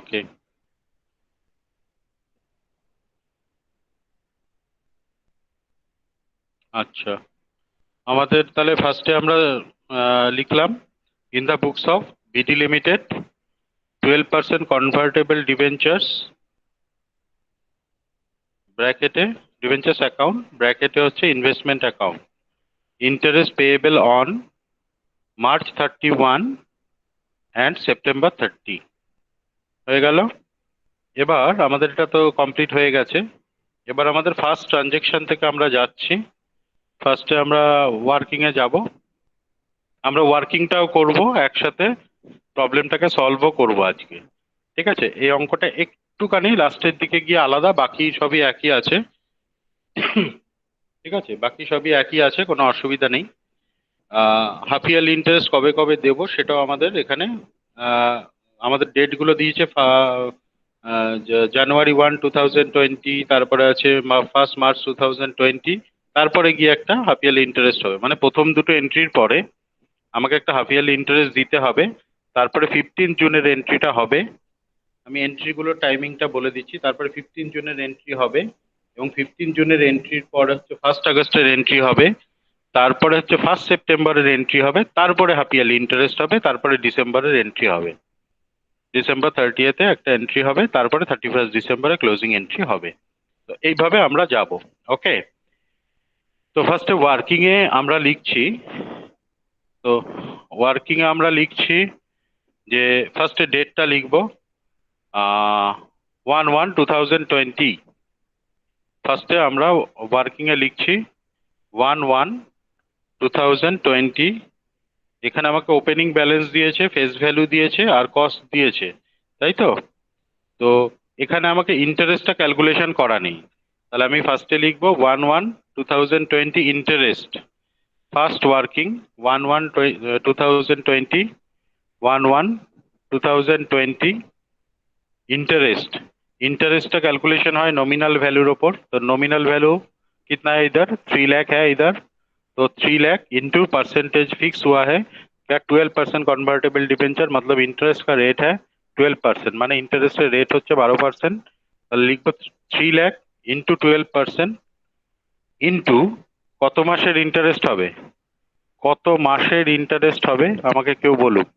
ওকে, আচ্ছা। আমাদের তাহলে ফার্স্টে আমরা লিখলাম, in the books of BD limited 12% convertible debentures ব্র্যাকেটে, ডিবেঞ্চার্স অ্যাকাউন্ট ব্র্যাকেটে হচ্ছে investment account, interest payable on March 31 and September 30। হয়ে গেল। এবার আমাদের এটা তো কমপ্লিট হয়ে গেছে। এবার আমাদের ফার্স্ট ট্রানজেকশন থেকে আমরা যাচ্ছি। ফার্স্টে আমরা ওয়ার্কিং এ যাব, আমরা ওয়ার্কিংটাও করব একসাথে, প্রবলেমটাকে সলভও করব আজকে। ঠিক আছে, এই অঙ্কটা একটুখানি লাস্টের দিকে গিয়ে আলাদা, বাকি সবই একই আছে। ঠিক আছে, বাকি সবই একই আছে, কোনো অসুবিধা নেই। হাফ ইয়ারলি ইন্টারেস্ট কবে কবে দেবো সেটাও আমাদের এখানে আহ, আমাদের ডেট গুলো দিয়েছে। জানুয়ারি 1, 2020, তারপরে আছে 1 মার্চ 2020, তারপরে গিয়ে একটা হাফ ইয়ারলি ইন্টারেস্ট হবে, মানে প্রথম দুটো এন্ট্রির পরে আমাকে একটা হাফ ইয়ারলি ইন্টারেস্ট দিতে হবে। তারপরে 15 জুনের এন্ট্রিটা হবে। আমি এন্ট্রিগুলোর টাইমিংটা বলে দিচ্ছি। তারপরে 15 জুনের এন্ট্রি হবে, এবং 15 জুনের এন্ট্রির পর হচ্ছে 1 আগস্টের এন্ট্রি হবে। তারপরে হচ্ছে 1 সেপ্টেম্বরের এন্ট্রি হবে, তারপরে হাফ ইয়ারলি ইন্টারেস্ট হবে, তারপরে ডিসেম্বরের এন্ট্রি হবে। ডিসেম্বর 30-এ একটা এন্ট্রি হবে, তারপরে 31 ডিসেম্বরে ক্লোজিং এন্ট্রি হবে। তো এইভাবে আমরা যাব। ওকে, তো ফার্স্টে ওয়ার্কিং এ আমরা লিখছি। তো ওয়ার্কিং এ আমরা লিখছি যে ফার্স্টে ডেটটা লিখবো 1/1/2020। ফার্স্টে আমরা ওয়ার্কিং এ লিখছি 1/1/2020। এখানে আমাকে ওপেনিং ব্যালেন্স দিয়েছে, ফেস ভ্যালু দিয়েছে, আর কস্ট দিয়েছে, তাই তো? তো এখানে আমাকে ইন্টারেস্টটা ক্যালকুলেশন করা নেই, তাহলে আমি ফার্স্টে লিখবো 1/1/2020 interest. First working 1/1/2020, 1/1/2020 interest. Interest का कैलकुलेशन है नॉमिनल वैल्यूर ऊपर, तो नॉमिनल वैल्यू कितना है इधर, 3 लाख है इधर, तो 3 लाख इंटू परसेंटेज फिक्स हुआ है क्या, 12% कन्वर्टेबल डिबेंचर, मतलब इंटरेस्ट का रेट है 12%, माने इंटरेस्ट रेट होच्छे 12%। लिखबो 3 लाख इंटू 12% इंटू কত মাসের ইন্টারেস্ট হবে, কত মাসের ইন্টারেস্ট হবে আমাকে কেউ বলুক,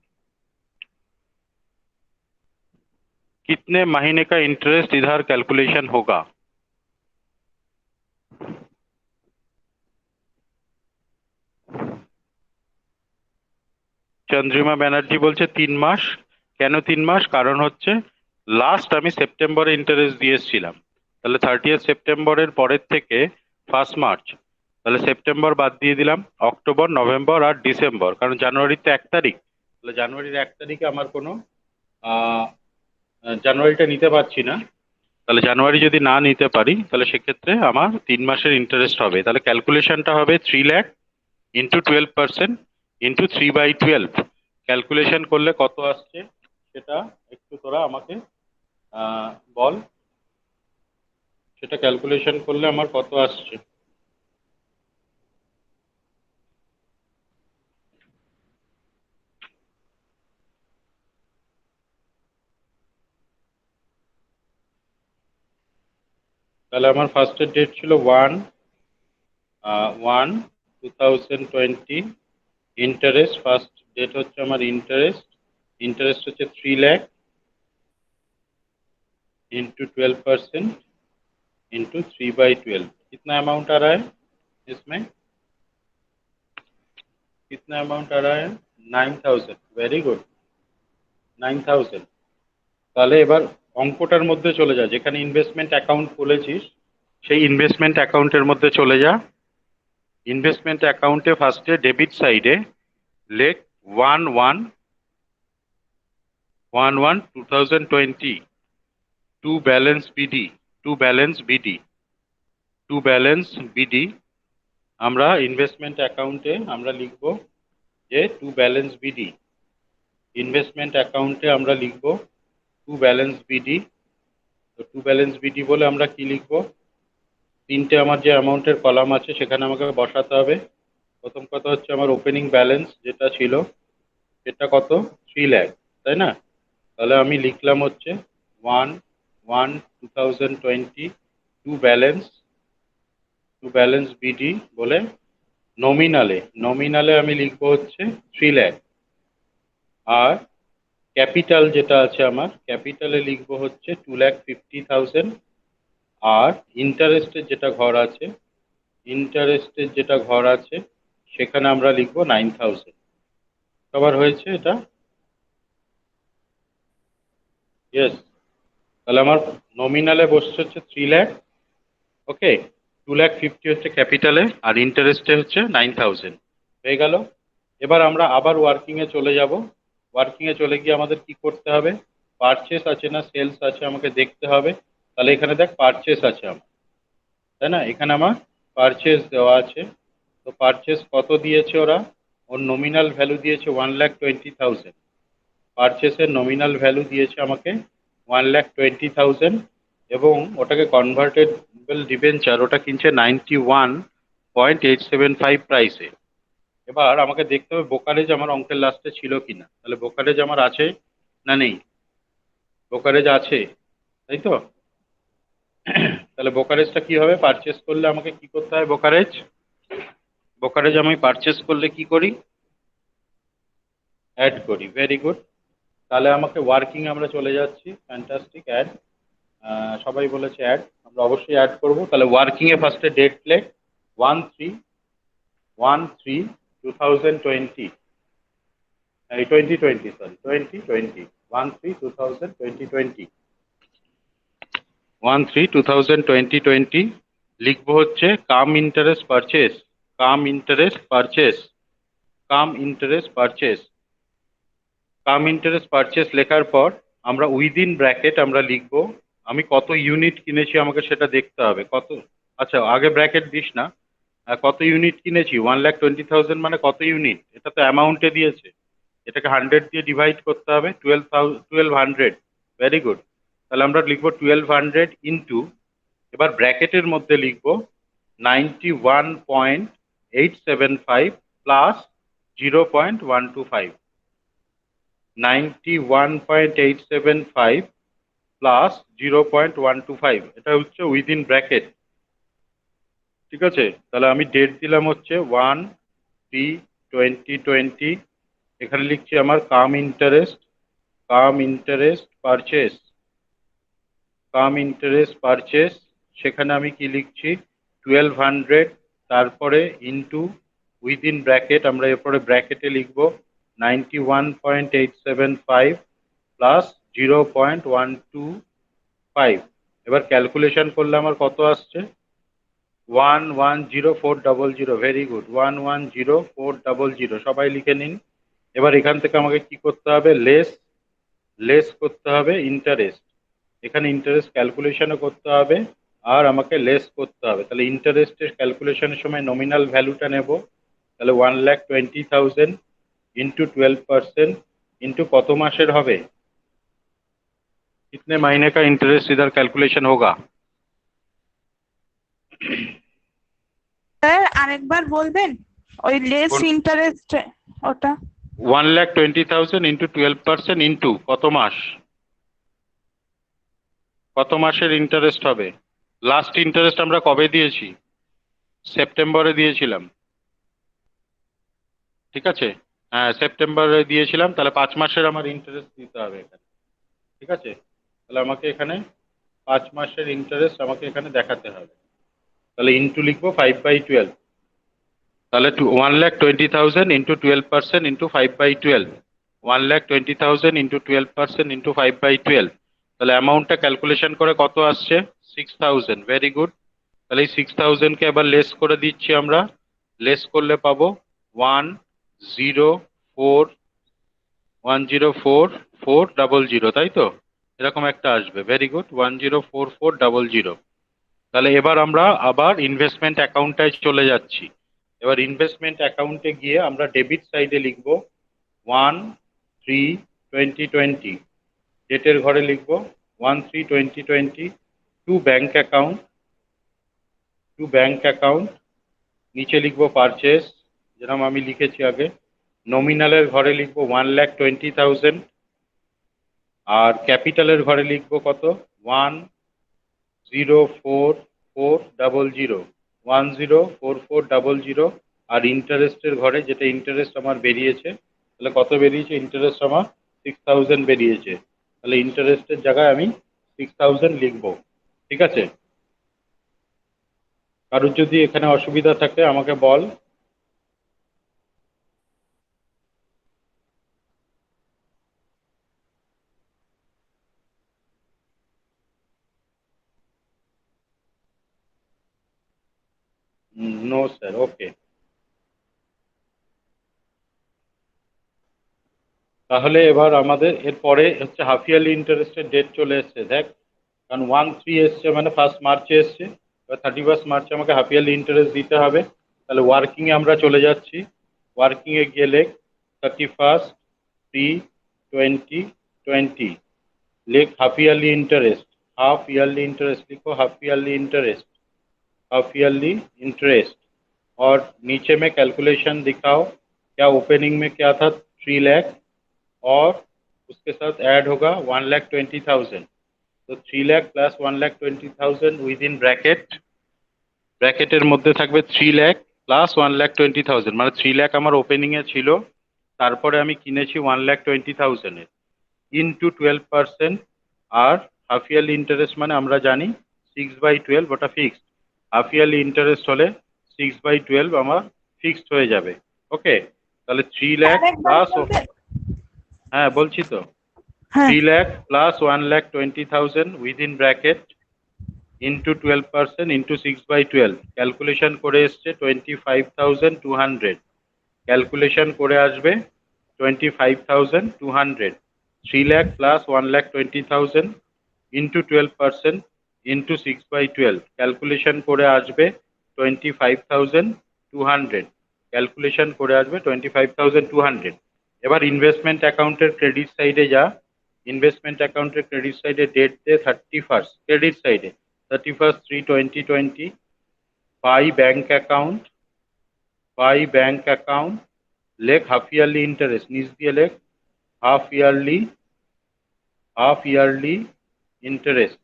कितने महीने का इंटरेस्ट इधर कैलकुलेशन होगा। চন্দ্রিমা ব্যানার্জি বলছে 3 মাস। কেন 3 মাস? কারণ হচ্ছে লাস্ট আমি সেপ্টেম্বরে ইন্টারেস্ট দিয়ে এসেছিলাম, তাহলে 30 সেপ্টেম্বরের পরের থেকে 1 মার্চ, তাহলে সেপ্টেম্বর বাদ দিয়ে দিলাম, অক্টোবর, নভেম্বর আর ডিসেম্বর, কারণ জানুয়ারির তো 1 তারিখ, তাহলে জানুয়ারির 1 তারিখে আমার কোনো আহ, জানুয়ারিটা নিতে পারছি না। তাহলে জানুয়ারি যদি না নিতে পারি তাহলে সেক্ষেত্রে আমার 3 মাসের ইন্টারেস্ট হবে, তাহলে ক্যালকুলেশনটা হবে 3 লাখ ইন্টু 12% ইন্টু 3/12। ক্যালকুলেশন করলে কত আসছে সেটা একটু তোরা আমাকে আহ, বল, সেটা ক্যালকুলেশন করলে আমার কত আসছে। তাহলে আমার ফার্স্টের ডেট ছিল 1/1/2020, ইন্টারেস্ট ফার্স্ট ডেট হচ্ছে আমার ইন্টারেস্ট, ইন্টারেস্ট হচ্ছে 3 লাখ इंटू 12% इंटू 3/12। कितना अमाउंट आ रहा है इसमें, कितना अमाउंट आ रहा है, 9,000। Very good, 9,000। তাহলে এবার অঙ্কটার মধ্যে চলে যা, যেখানে ইনভেস্টমেন্ট অ্যাকাউন্ট খুলেছিস সেই ইনভেস্টমেন্ট অ্যাকাউন্টের মধ্যে চলে যা। ইনভেস্টমেন্ট অ্যাকাউন্টে ফার্স্টে ডেবিট সাইডে লেখ 1/1/1/2020 to balance BD, to balance BD, to balance BD. আমরা ইনভেস্টমেন্ট অ্যাকাউন্টে আমরা লিখব যে টু ব্যালেন্স বিডি, ইনভেস্টমেন্ট অ্যাকাউন্টে আমরা লিখব টু ব্যালেন্স বিডি। তো টু ব্যালেন্স বিডি বলে আমরা কি লিখব, তিনটে আমার যে অ্যামাউন্টের কলাম আছে সেখানে আমাকে বসাতে হবে। প্রথম কথা হচ্ছে আমার ওপেনিং ব্যালেন্স যেটা ছিল সেটা কত, 3 লাখ, তাই না? তাহলে আমি লিখলাম হচ্ছে 1/1/2020 টু ব্যালেন্স বিডি বলে নমিনালে আমি লিখবো হচ্ছে 3 লাখ। আর ক্যাপিটাল যেটা আছে আমার ক্যাপিটালে লিখবো হচ্ছে 2,50,000। আর ইন্টারেস্টের যেটা ঘর আছে সেখানে আমরা লিখবো 9,000। সবার হয়েছে এটা? ইয়েস। তাহলে আমার নমিনালে বসছে হচ্ছে 3 লাখ। ওকে, 2,50,000 হচ্ছে ক্যাপিটালে আর ইন্টারেস্টে হচ্ছে 9,000। হয়ে গেল। এবার আমরা আবার ওয়ার্কিং এ চলে যাব। ওয়ার্কিং এ চলে গিয়ে আমাদের কি করতে হবে? পারচেস আছে না সেলস আছে আমাকে দেখতে হবে। তাহলে এখানে দেখ পারচেস আছে আমার, তাই না? এখানে আমার পারচেস দেওয়া আছে। তো পারচেস কত দিয়েছে ওরা? ওর নমিনাল ভ্যালু দিয়েছে 1,20,000। পারচেসের নমিনাল ভ্যালু দিয়েছে আমাকে 1,20,000 এবং ওটাকে কনভার্টেবল ডিবেঞ্চার ওটা কিনছে 91.875 প্রাইসে। এবার আমাকে দেখতে হবে ব্রোকারেজ আমার অঙ্কের লাস্টে ছিল কিনা। তাহলে ব্রোকারেজ আমার আছে না নেই? ব্রোকারেজ আছে, তাই তো? তাহলে ব্রোকারেজটা কি হবে? পারচেস করলে আমাকে কি করতে হয়? ব্রোকারেজ আমি পারচেস করলে কি করি? অ্যাড করি। Very good. তাহলে আমাকে ওয়ার্কিং আমরা চলে যাচ্ছি। ফ্যান্টাস্টিক। অ্যাড, সবাই বলেছে অ্যাড, আমরা অবশ্যই অ্যাড করব। তাহলে ওয়ার্কিং এ ফার্স্টে ডেট প্লেট 1/3/2020, এই 2020, সরি 2020, 1/3/2020, 1/3/2020 লিখবো হচ্ছে কাম ইন্টারেস্ট পারচেস, কাম ইন্টারেস্ট পারচেস, কাম ইন্টারেস্ট পারচেস, কাম ইন্টারেস্ট পারচেস লেখার পর আমরা উইদিন ব্র্যাকেট আমরা লিখবো আমি কত ইউনিট কিনেছি আমাকে সেটা দেখতে হবে। কত, আচ্ছা আগে ব্র্যাকেট দিস না। কত ইউনিট কিনেছি? 1,20,000 মানে কত ইউনিট? এটা তো অ্যামাউন্টে দিয়েছে, এটাকে 100 দিয়ে ডিভাইড করতে হবে। 12,100। Very good. তাহলে আমরা লিখবো 1200 ইন্টু, এবার ব্র্যাকেটের মধ্যে লিখবো 91.875 প্লাস 0.125, 91.875 প্লাস 0.125, এটা হচ্ছে উইদিন ব্র্যাকেট। ঠিক আছে, তাহলে আমি ডেট দিলাম হচ্ছে 1/3/2020। এখানে লিখছি আমার কাম ইন্টারেস্ট পারচেস, কাম ইন্টারেস্ট পারচেস, সেখানে আমি কি লিখছি? 1200, তারপরে ইন্টু উইদিন ব্র্যাকেট আমরা এরপরে ব্র্যাকেটে লিখবো 91.875 প্লাস 0.125। এবার ক্যালকুলেশন করলে আমার কত আসছে? 110,400। Very good, 110,400। সবাই লিখে নিন। এবার এখান থেকে আমাকে কি করতে হবে? লেস করতে হবে ইন্টারেস্ট। এখানে ইন্টারেস্ট ক্যালকুলেশনও করতে হবে আর আমাকে লেস করতে হবে। তাহলে ইন্টারেস্টের ক্যালকুলেশনের সময় নমিনাল ভ্যালুটা নেব। তাহলে 1,20,000 इंटू 12% इंटू कत मासेर হবে? कितने महीने का इंटरेस्ट इधर कैलकुलेशन होगा? স্যার আরেকবার বলবেন ওই লেস ইন্টারেস্ট ওটা? 1,20,000 इंटू 12% इंटू কত মাস, কত মাসের ইন্টারেস্ট হবে? লাস্ট ইন্টারেস্ট আমরা কবে দিয়েছি? সেপ্টেম্বরে দিয়েছিলাম। ঠিক আছে, হ্যাঁ সেপ্টেম্বরে দিয়েছিলাম। তাহলে 5 মাসের আমার ইন্টারেস্ট দিতে হবে এখানে। ঠিক আছে, তাহলে আমাকে এখানে 5 মাসের ইন্টারেস্ট আমাকে এখানে দেখাতে হবে। তাহলে ইন্টু লিখবো 5/12। তাহলে 1,20,000 इंटू 12% इंटू 5/12, 1,20,000 इंटू 12% इंटू 5/12। তাহলে অ্যামাউন্টটা ক্যালকুলেশন করে কত আসছে? 6,000। Very good. তাহলে এই 6,000 কে আবার লেস করে দিচ্ছি আমরা। লেস করলে পাবো 1,04,400, তাই তো? এরকম একটা আসবে। Very good, 1,04,400। তাহলে এবার আমরা আবার ইনভেস্টমেন্ট অ্যাকাউন্টটায় চলে যাচ্ছি। এবার ইনভেস্টমেন্ট অ্যাকাউন্টে গিয়ে আমরা ডেবিট সাইডে লিখব 1/3/2020, ডেটের ঘরে লিখব 1/3/2020, টু ব্যাংক অ্যাকাউন্ট, নিচে লিখব পারচেস যেরকম আমি লিখেছি আগে। নমিনালের ঘরে লিখব 1,20,000 আর ক্যাপিটালের ঘরে লিখবো কত? 104400, 104400। আর ইন্টারেস্টের ঘরে, যেটা ইন্টারেস্ট আমার বেরিয়েছে, তাহলে কত বেরিয়েছে? ইন্টারেস্ট আমার 6000 বেরিয়েছে। তাহলে ইন্টারেস্টের জায়গায় আমি 6000 লিখবো। ঠিক আছে? কারোর যদি এখানে অসুবিধা থাকে আমাকে বল। নো স্যার, ওকে। তাহলে এবার আমাদের এরপরে হচ্ছে হাফ ইয়ারলি ইন্টারেস্টের ডেট চলে এসছে, দেখ। কারণ 1/3 এসছে, মানে 1 মার্চে এসছে। এবার 31 মার্চে আমাকে হাফ ইয়ারলি ইন্টারেস্ট দিতে হবে। তাহলে ওয়ার্কিংয়ে আমরা চলে যাচ্ছি। ওয়ার্কিংয়ে গেলে 31/3/2020 লেখ half yearly interest. Half yearly interest लिखो, half yearly interest, half yearly interest. और नीचे में कैलकुलेशन दिखाओ, क्या ओपनिंग में क्या था? 3 लाख, और उसके साथ ऐड होगा 1,20,000। तो 3 lakh plus 1,20,000 with in bracket. ব্র্যাকেটের মধ্যে থাকবে 3 লাখ প্লাস 1,20,000, মানে 3 লাখ আমার ওপেনিং এ ছিল, তারপরে আমি কিনেছি 1,20,000 এর, ইন্টু 12%। আর হাফ ইয়ারলি ইন্টারেস্ট মানে আমরা জানি 6/12, ওটা ফিক্সড। হাফ ইয়ারলি ইন্টারেস্ট হলে 6/12 আমার ফিক্সড হয়ে যাবে। ওকে, তাহলে 3 লাখ আরেকবার প্লাস, বলবেন? হ্যাঁ বলছি তো, হ্যাঁ। 3 lakh plus 1,20,000 within bracket into 12% into 6/12, calculation করে এসছে 25,200। ক্যালকুলেশন করে আসবে 25,200। 3 lakh plus 1,20,000 into 12% into 6/12, calculation করে আসবে 25,200। ক্যালকুলেশন করে আসবে 25,200। এবার ইনভেস্টমেন্ট অ্যাকাউন্টের ক্রেডিট সাইডে যা। ইনভেস্টমেন্ট অ্যাকাউন্টের ক্রেডিট সাইডে ডেট দে 31st, ক্রেডিট সাইডে 31/3/2020। By bank account, by bank account, লেখ হাফ ইয়ারলি ইন্টারেস্ট, নিচ দিয়ে লেখ half yearly, half yearly interest.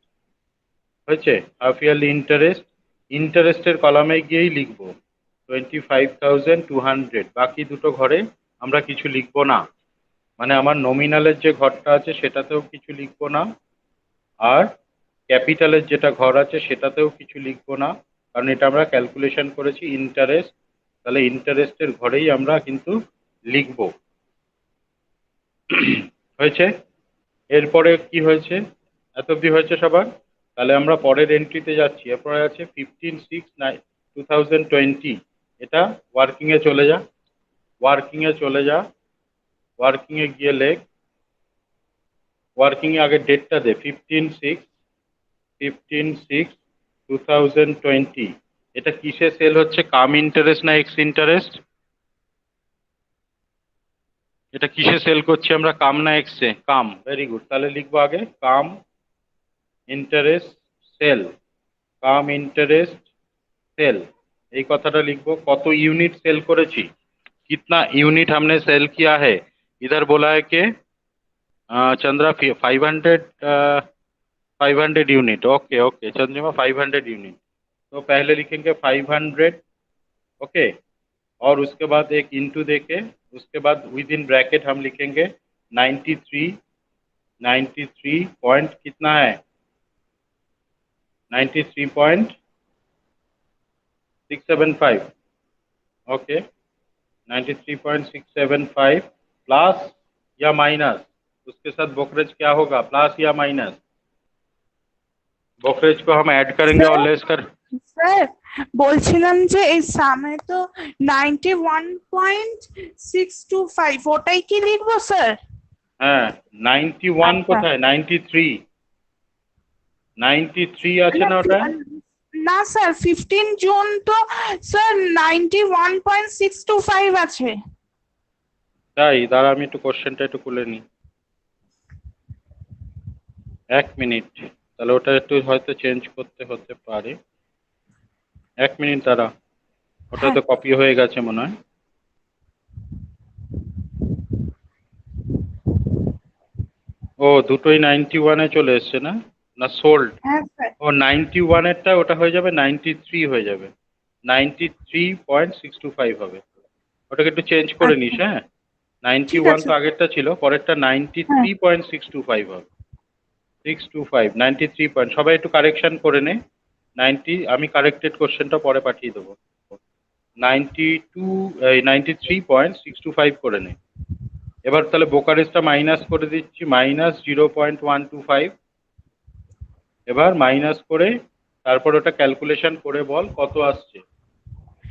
হয়েছে? হাফ ইয়ারলি ইন্টারেস্ট, ইন্টারেস্টের কলামে গিয়েই লিখবো 25,200। বাকি দুটো ঘরে আমরা কিছু লিখবো না, মানে আমার নমিনালের যে ঘরটা আছে সেটাতেও কিছু লিখবো না, আর ক্যাপিটালের যেটা ঘর আছে সেটাতেও কিছু লিখবো না, কারণ এটা আমরা ক্যালকুলেশন করেছি ইন্টারেস্ট। তাহলে ইন্টারেস্টের ঘরেই আমরা কিন্তু লিখবো। হয়েছে? এরপরে কি হয়েছে? এত অব্দি হয়েছে সবার? তাহলে আমরা পরের এন্ট্রিতে যাচ্ছি। এরপরে আছে 15/6/2020। এটা ওয়ার্কিং এ চলে যা, ওয়ার্কিং এ চলে যা। ওয়ার্কিং এ গিয়ে লেখ, ওয়ার্কিং এ আগে ডেটটা দে, 15/6/2020। এটা কিসে সেল হচ্ছে? কাম ইন্টারেস্ট না এক্স ইন্টারেস্ট? এটা কিসে সেল করছি আমরা, কাম না এক্সে? কাম, ভেরি গুড। তাহলে লিখবো আগে কাম इंटरेस्ट सेल, काम इंटरेस्ट सेल, এই কথাটা লিখবো। কত ইউনিট সেল করেছি, कितना यूनिट हमने सेल किया है। इधर बोला है कि Chandra 500, 500 unit. Okay okay Chandrima, 500 unit. तो पहले लिखेंगे 500, ओके, और उसके बाद एक इंटू देके, उसके बाद विद इन ब्रैकेट हम लिखेंगे 93, 93 पॉइंट कितना है, 93.675। ओके, 93.675 प्लस या माइनस, उसके साथ ब्रोकरेज क्या होगा, प्लस या माइनस? ब्रोकरेज को हम ऐड करेंगे और लेस कर। স্যার বলছিলাম যে এই সামনে তো 91.625, ওটাই কি লিখবো স্যার? হ্যাঁ, 91 আচ্ছা। কোথায়? 93, 93 আছে না ওটা? না স্যার, 15 জুন তো স্যার 91.625 আছে। তাই, দাঁড়া আমি একটু কোশ্চেনটা একটু খুলে নিই, 1 মিনিট। তাহলে ওটা একটু হয়তো চেঞ্জ করতে হতে পারে, 1 মিনিট দাঁড়া, ওটা তো কপি হয়ে গেছে মনে হয়। ও দুটোই 91-এ চলে এসছে না, না সোল্ড? হ্যাঁ স্যার। ও 91-এরটা ওটা হয়ে যাবে 93 হয়ে যাবে, 93.625 হবে। ওটাকে একটু চেঞ্জ করে নিস, আচ্ছা হ্যাঁ। ঠিক 91 আছে। তো আগেরটা ছিল, পরেরটা হ্যাঁ 93.625 হবে। 625 93 পয়েন্ট, সবাই একটু কারেকশন করে নে। 90, আমি কারেক্টেড কোশ্চেনটা পরে পাঠিয়ে দেবো। 92, এই 93.625 করে নে। এবার তাহলে ব্রোকারেজটা মাইনাস করে দিচ্ছি, -0.125। এবার মাইনাস করে তারপর ওটা ক্যালকুলেশন করে বল কত আসছে।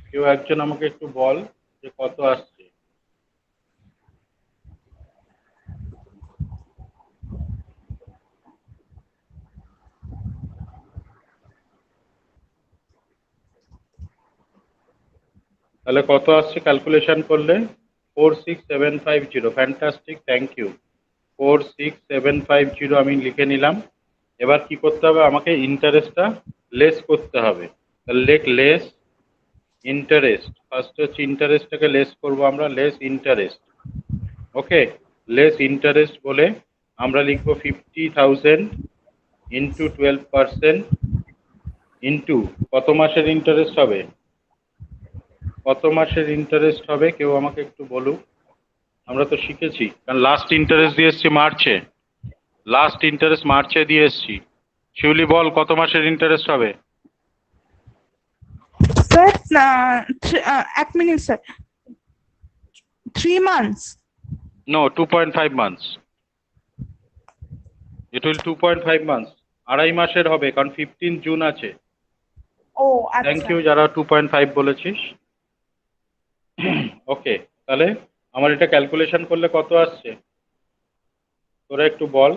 কেউ একজন আমাকে একটু বল যে কত আসছে। তাহলে কত আসছে ক্যালকুলেশন করলে? 46750। Fantastic, thank you. 46750 আমি লিখে নিলাম। এবার কি করতে হবে, আমাকে ইন্টারেস্টটা লেস করতে হবে। তাহলে লেখ লেস ইন্টারেস্ট। ফার্স্ট হচ্ছে ইন্টারেস্টটাকে লেস করব আমরা, লেস ইন্টারেস্ট। ওকে, লেস ইন্টারেস্ট বলে আমরা লিখবো 50,000 ইন্টু 12% ইন্টু কত মাসের ইন্টারেস্ট হবে? কত মাসের ইন্টারেস্ট হবে কেউ আমাকে একটু বলুক। আমরা তো শিখেছি, কারণ লাস্ট ইন্টারেস্ট দিয়ে এসছি মার্চে, লাস্ট ইন্টারেস্ট মার্চে দিয়ে এসছি। শিউলি বল কত মাসের ইন্টারেস্ট হবে? Sir, 1 minute sir, 3 months। No, 2.5 months। It will 2.5 months। 2.5 মাসের হবে, কারণ 15 জুন আছে। ও থ্যাংক আচ্ছা। ইউ যারা 2.5 বলেছিস। ওকে, তাহলে আমার এটা ক্যালকুলেশন করলে কত আসছে তোরা একটু বল।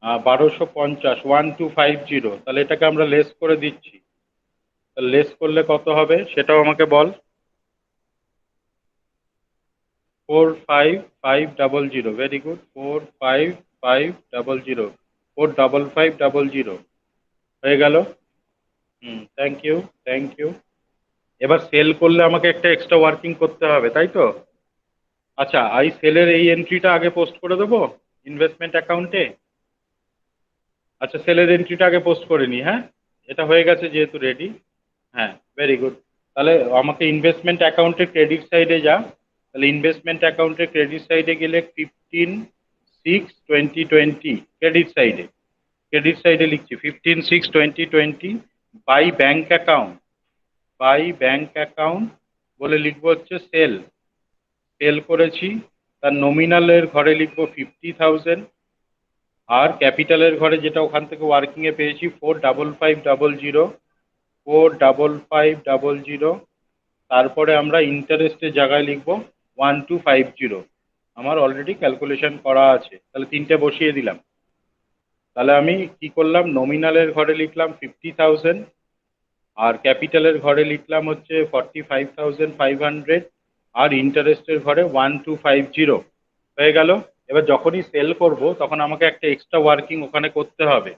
1250, 1250। তাহলে এটাকে আমরা লেস করে দিচ্ছি, তাহলে লেস করলে কত হবে সেটাও আমাকে বল। 45500, ভেরি গুড। 45500, 45500 হয়ে গেল। Thank you, thank you. এবার সেল করলে আমাকে একটা এক্সট্রা ওয়ার্কিং করতে হবে, তাই তো? আচ্ছা, এই সেলের এই এন্ট্রিটা আগে পোস্ট করে দেবো ইনভেস্টমেন্ট অ্যাকাউন্টে। আচ্ছা, সেলের এন্ট্রিটা আগে পোস্ট করে নি, হ্যাঁ। এটা হয়ে গেছে যেহেতু রেডি। হ্যাঁ, ভেরি গুড। তাহলে আমাকে ইনভেস্টমেন্ট অ্যাকাউন্টের ক্রেডিট সাইডে যা। তাহলে ইনভেস্টমেন্ট অ্যাকাউন্টের ক্রেডিট সাইডে গেলে 15/6/2020 ক্রেডিট সাইডে, ক্রেডিট সাইডে লিখছি 15/6/2020 by bank account, by bank account বলে লিখবো হচ্ছে সেল। সেল করেছি, তার নমিনালের ঘরে লিখবো 50,000, আর ক্যাপিটালের ঘরে যেটা ওখান থেকে ওয়ার্কিং এ পেয়েছি 45500, 45500। তারপরে আমরা ইন্টারেস্টের জায়গায় লিখবো 1250। আমার অলরেডি ক্যালকুলেশন করা আছে, তাহলে তিনটে বসিয়ে দিলাম। তাহলে আমি কি করলাম, নমিনালের ঘরে লিখলাম 50,000, আর ক্যাপিটালের ঘরে লিখলাম হচ্ছে 45,500, আর ইন্টারেস্টের ঘরে 1250 হয়ে গেল। এবার যখনই সেল করব তখন আমাকে একটা এক্সট্রা ওয়ার্কিং ওখানে করতে হবে।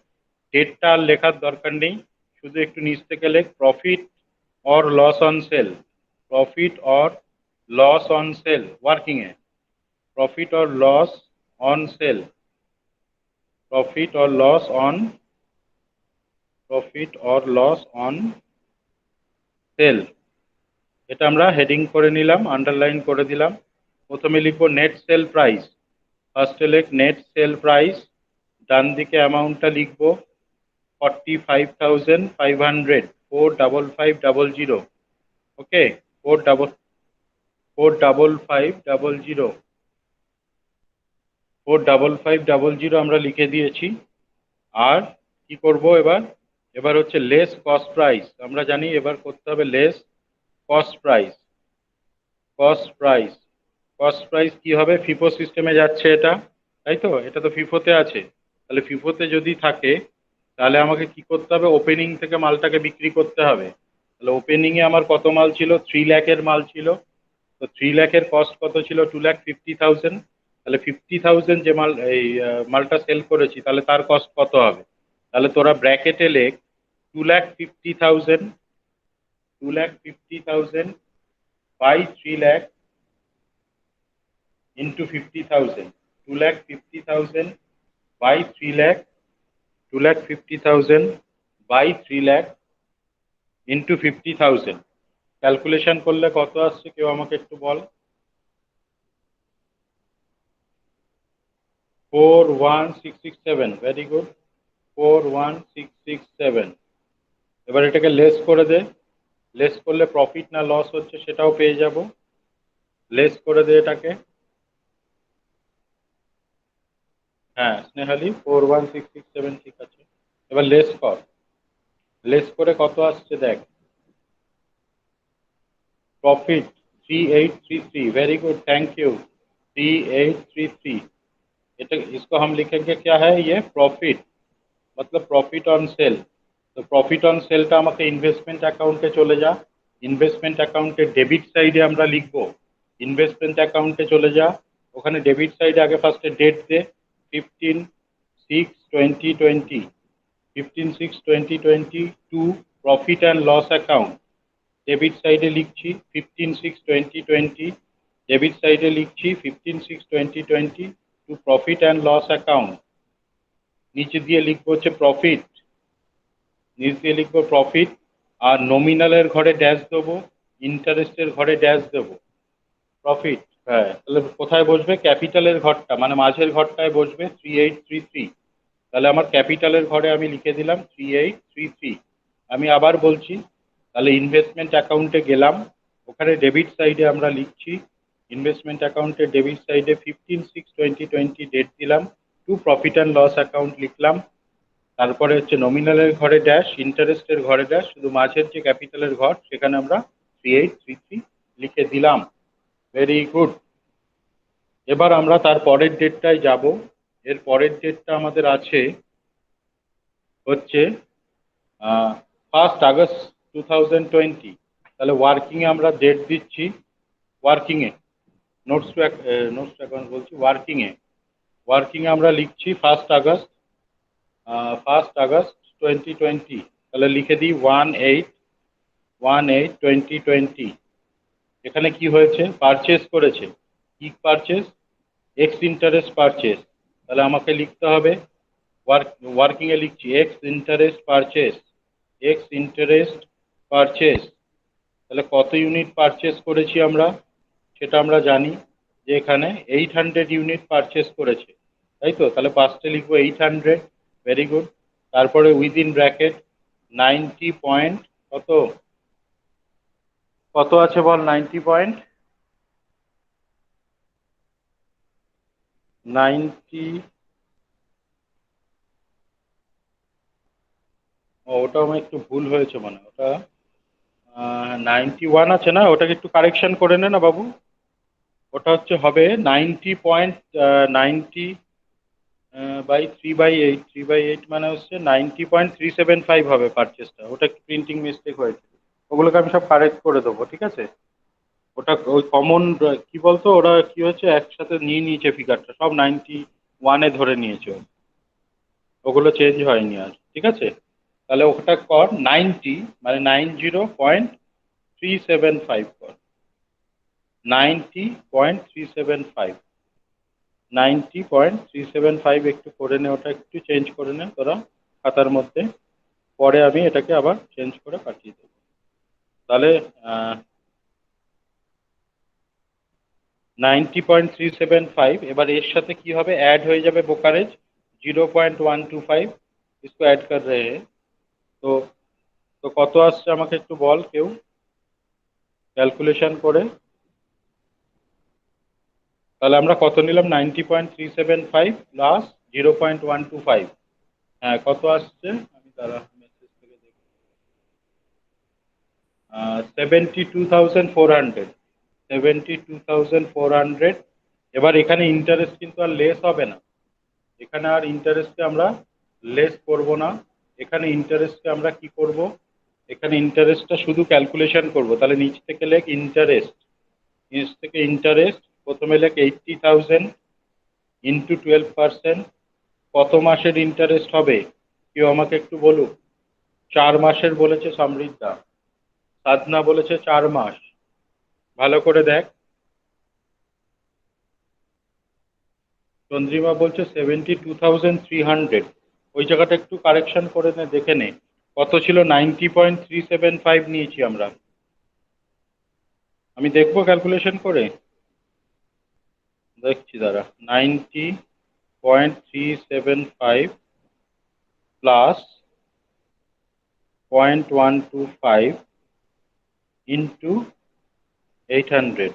ডেটটা আর লেখার দরকার নেই, শুধু একটু নিচ থেকে লেখ profit or loss on sale, profit or loss on sale working এ, profit or loss on sale, profit or loss on, profit or loss on sale. এটা আমরা হেডিং করে নিলাম, আন্ডারলাইন করে দিলাম। প্রথমে লিখবো নেট সেল প্রাইস, ফার্স্টে লেখ নেট সেল প্রাইস, ডান দিকে অ্যামাউন্টটা লিখবো 45,500, 45500। ওকে, 45500, 45500 আমরা লিখে দিয়েছি। আর কি করব এবার? এবার হচ্ছে লেস কস্ট প্রাইস, আমরা জানি এবার করতে হবে less cost price. Cost price, cost price কি হবে? ফিফো সিস্টেমে যাচ্ছে এটা, তাই তো? এটা তো ফিফোতে আছে। তাহলে ফিফোতে যদি থাকে তাহলে আমাকে কি করতে হবে, ওপেনিং থেকে মালটাকে বিক্রি করতে হবে। তাহলে ওপেনিং এ আমার কত মাল ছিল? 3 লাখের মাল ছিল। তো 3 লাখের কস্ট কত ছিল? 2,50,000। তাহলে 50,000 যে মাল, এই মালটা সেল করেছি, তাহলে তার কস্ট কত হবে? তাহলে তোরা ব্র্যাকেটে লেখ 2,50,000, 2,50,000 by 3 lakh into 50,000, 2,50,000 by 3 lakh, 2,50,000 by 3 lakh into 50,000 calculation করলে কত আসছে কেউ আমাকে একটু বল। 41667, ভেরি গুড, 41667। এবার এটাকে লেস করে দে, লেস করলে প্রফিট না লস হচ্ছে সেটাও পেয়ে যাব, লেস করে দে এটাকে। হ্যাঁ স্নেহালি, 41667 ঠিক আছে। এবার লেস কর, লেস করে কত আসছে দেখ। Profit 3833, very good, thank you, 3833। इसको हम लिखेंगे क्या है, ये प्रॉफिट, मतलब प्रॉफिट ऑन सेल। तो प्रॉफिट ऑन सेलটা আমাকে ইনভেস্টমেন্ট অ্যাকাউন্টে চলে যা, ইনভেস্টমেন্ট অ্যাকাউন্টে ডেবিট সাইডে আমরা লিখব, ইনভেস্টমেন্ট অ্যাকাউন্টে চলে যা, ওখানে ডেবিট সাইডে আগে ফার্স্টে ডেট দে 15/6/2020, 15/6/2020 to profit and loss account. Debit সাইডে লিখছি 15/6/2020, ডেবিট সাইডে লিখছি 15/6/2020 to profit and loss account. নিচে দিয়ে লিখবো হচ্ছে প্রফিট, নিচ দিয়ে লিখবো প্রফিট, আর নমিনালের ঘরে ড্যাশ দেবো, ইন্টারেস্টের ঘরে ড্যাশ দেবো, প্রফিট। হ্যাঁ তাহলে কোথায় বসবে, ক্যাপিটালের ঘরটা মানে মাঝের ঘরটায় বসবে 3833। তাহলে আমার ক্যাপিটালের ঘরে আমি লিখে দিলাম 3833। আমি আবার বলছি, তাহলে ইনভেস্টমেন্ট অ্যাকাউন্টে গেলাম, ওখানে ডেবিট সাইডে আমরা লিখছি, ইনভেস্টমেন্ট অ্যাকাউন্টে ডেবিট সাইডে 15/6/2020 ডেট দিলাম, to profit and loss account লিখলাম, তারপরে হচ্ছে নমিনালের ঘরে ড্যাশ, ইন্টারেস্টের ঘরে ড্যাশ, শুধু মাঝের যে ক্যাপিটালের ঘর সেখানে আমরা 3833 লিখে দিলাম। Very good. এবার আমরা তার পরের ডেটটায় যাব, এর পরের ডেটটা আমাদের আছে হচ্ছে 1 আগস্ট 2020। তাহলে ওয়ার্কিংয়ে আমরা ডেট দিচ্ছি, ওয়ার্কিংয়ে নোটস টু অ্যাকাউন্ট বলছি, ওয়ার্কিংয়ে, ওয়ার্কিংয়ে আমরা লিখছি 1 আগস্ট, 1 আগস্ট 2020। তাহলে লিখে দিই 1/8/2020। এখানে কি হয়েছে, পারচেস করেছে, কি পারচেস, এক্স ইন্টারেস্ট পারচেস। তাহলে আমাকে লিখতে হবে, ওয়ার্কিংয়ে লিখছি x interest purchase, x interest purchase. তাহলে কত ইউনিট পারচেস করেছি আমরা সেটা আমরা জানি, যে এখানে 800 ইউনিট পারচেস করেছে, তাই তো। তাহলে পাঁচটে লিখবো 800, ভেরি গুড। তারপরে উইদিন ব্র্যাকেট 90 পয়েন্ট, কত কত আছে বল, 90 পয়েন্ট, 90, ওটা আমার একটু ভুল হয়েছে মানে, ওটা 91 আছে না, ওটাকে একটু কারেকশন করে নে না বাবু। ওটা হচ্ছে হবে 90 বাই 3/8, 3/8 মানে হচ্ছে 90.375 হবে পারচেসটা, ওটা একটু প্রিন্টিং মিস্টেক হয়েছে, ওগুলোকে আমি সব কারেক্ট করে দেবো, ঠিক আছে। ওটা ওই কমন কি বলতো, ওরা কি হচ্ছে একসাথে নিয়ে নিয়েছে ফিগারটা, সব 91-এ ধরে নিয়েছে, ওগুলো চেঞ্জ হয়নি আর, ঠিক আছে। তাহলে ওটা কর 90 মানে 90.375 কর, 90.375, 90.375 একটু করে নে, ওটা একটু চেঞ্জ করে নে তোরা খাতার মধ্যে, পরে আমি এটাকে আবার চেঞ্জ করে পাঠিয়ে দেবো। তাহলে 90.375, এবার এর সাথে কি হবে, ऐड হয়ে যাবে ব্রোকারেজ 0.125, इसको ऐड कर रहे हैं। তো তো কত আসছে আমাকে একটু বল কেউ, ক্যালকুলেশন করে। তাহলে আমরা কত নিলাম, 90.375 প্লাস 0.125, হ্যাঁ কত আসছে, আমি তারা মেসেজ থেকে দেখি, 72,400, 72,400। এবার এখানে ইন্টারেস্ট কিন্তু আর লেস হবে না, এখানে আর ইন্টারেস্টকে আমরা লেস করব না, এখানে ইন্টারেস্টকে আমরা কি করব, এখানে ইন্টারেস্টটা শুধু ক্যালকুলেশন করব। তাহলে নিচ থেকে লেখ ইন্টারেস্ট, নিচ থেকে ইন্টারেস্ট, প্রথমে লেখ 80,000 ইন্টু 12%। কত মাসের ইন্টারেস্ট হবে কেউ আমাকে একটু বলুক। 4 মাসের বলেছে সমৃদ্ধা, সাধনা বলেছে 4 মাস, ভালো করে দেখ। চন্দ্রিমা বলছে 72,300, ওই জায়গাটা একটু কারেকশন করে নে, দেখে নে কত ছিল। 90.375 নিয়েছি আমরা। আমি দেখবো ক্যালকুলেশন করে, দেখছি দাঁড়া। 90.375 প্লাস 0.125 ইন্টু 800,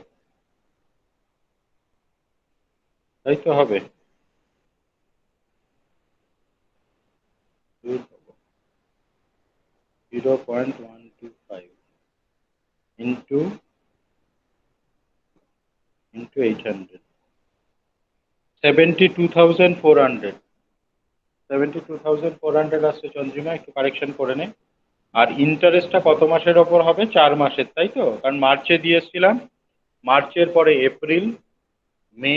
তাই তো হবে। 0.125 ইন্টু 800, 72,400, 72,400 আসছে চন্দ্রিমা, একটু কারেকশন করে নে। আর ইন্টারেস্টটা কত মাসের ওপর হবে? 4 মাসের, তাই তো? কারণ মার্চে দিয়ে এসেছিলাম, মার্চের পরে এপ্রিল, মে,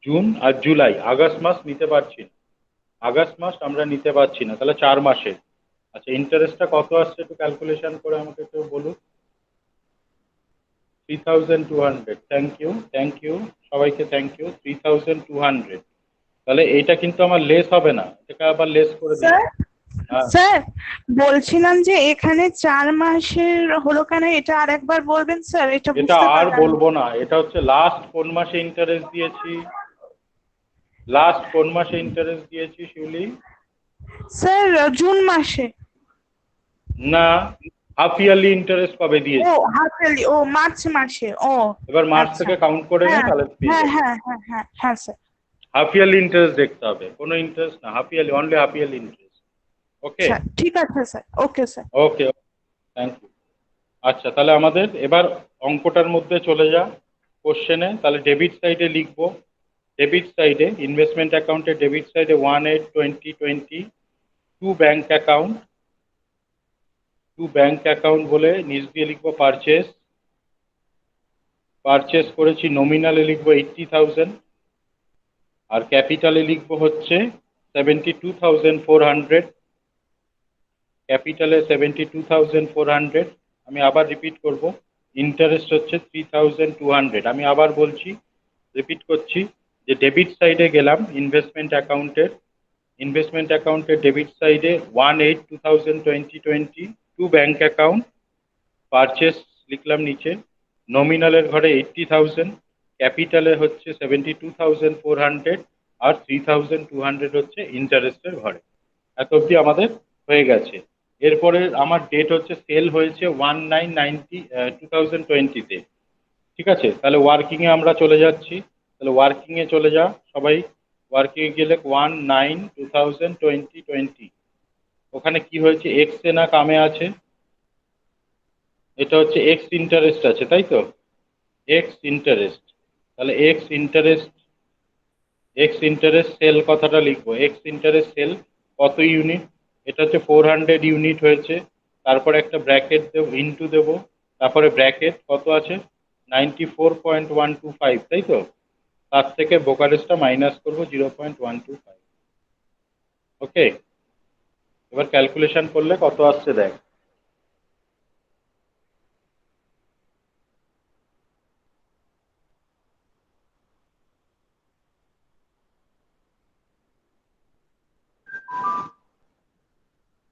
জুন আর জুলাই, আগস্ট মাস নিতে পারছি না, আগস্ট মাস আমরা নিতে পারছি না, তাহলে 4 মাসের। আচ্ছা, ইন্টারেস্টটা কত আসছে একটু ক্যালকুলেশন করে আমাকে একটু বলুন। 3,200, থ্যাংক ইউ, থ্যাংক ইউ, সবাইকে থ্যাংক ইউ। 3,200, তাহলে এইটা কিন্তু আমার লেস হবে না, এটা আবার লেস করে দিন। স্যার হ্যাঁ, স্যার বলছিলাম যে এখানে 4 মাসের হলো কেন, এটা আরেকবার বলবেন স্যার, এটা এটা বুঝতে আর পারলাম না। বলবো না, এটা হচ্ছে লাস্ট কোন মাসে ইন্টারেস্ট দিয়েছি, লাস্ট কোন মাসে ইন্টারেস্ট দিয়েছি শিউলি? স্যার জুন মাসে। না, হাফ ইয়ারলি ইন্টারেস্ট কবে ও দিয়েছি? হাফ ইয়ারলি, ও মার্চ মাসে, ও এবার মার্চ আচ্ছা। থেকে কাউন্ট করে নে, হ্যাঁ তাহলে পেয়ে হ্যাঁ যাবি। হ্যাঁ হ্যাঁ হ্যাঁ হ্যাঁ স্যার। হাফ ইয়ারলি ইন্টারেস্ট দেখতে হবে, কোনো ইন্টারেস্ট না, half yearly, only half yearly interest. Okay, sir ঠিক আছে sir, okay sir. Okay, thank you. আচ্ছা, তাহলে আমাদের এবার অঙ্কটার মধ্যে চলে যা, কোশ্চেনে। তাহলে ডেবিট সাইডে লিখবো, ডেবিট সাইডে ইনভেস্টমেন্ট অ্যাকাউন্টে ডেবিট সাইডে 1/8/2020 to bank account, to bank account বলে নিচ দিয়ে লিখবো পারচেস, পারচেস করেছি, নমিনালে লিখবো 80,000, আর ক্যাপিটালে লিখবো হচ্ছে 72,400, ক্যাপিটালে 72,400। আমি আবার রিপিট করব, ইন্টারেস্ট হচ্ছে 3,200। আমি আবার বলছি, রিপিট করছি, যে ডেবিট সাইডে গেলাম ইনভেস্টমেন্ট অ্যাকাউন্টের, ইনভেস্টমেন্ট অ্যাকাউন্টের ডেবিট সাইডে 1/8/2020 টু ব্যাংক অ্যাকাউন্ট, পারচেস লিখলাম নিচে, নমিনালের ঘরে 80,000, ক্যাপিটালে হচ্ছে 72,400, আর 3,200 হচ্ছে ইন্টারেস্টের ঘরে। এত অবধি আমাদের হয়ে গেছে। এরপরে আমার ডেট হচ্ছে সেল হয়েছে 1/9/2020-তে, ঠিক আছে? তাহলে ওয়ার্কিংয়ে আমরা চলে যাচ্ছি, তাহলে ওয়ার্কিংয়ে চলে যা সবাই। ওয়ার্কিংয়ে গেলে 1/9/2020, ওখানে কি হয়েছে, এক্স এ না কামে আছে? এটা হচ্ছে এক্স ইন্টারেস্ট আছে, তাই তো? এক্স ইন্টারেস্ট, তাহলে ex interest, ex interest sale কথাটা লিখবো, এক্স ইন্টারেস্ট সেল কত ইউনিট? এটা হচ্ছে 400 ইউনিট হয়েছে, তারপরে একটা ব্র্যাকেট দেবো, ইন্টু দেবো, তারপরে ব্র্যাকেট কত আছে, 94.125, তাই তো? তার থেকে ব্রোকারেজটা মাইনাস করবো 0.125। ওকে, এবার ক্যালকুলেশন করলে কত আসছে দেখ।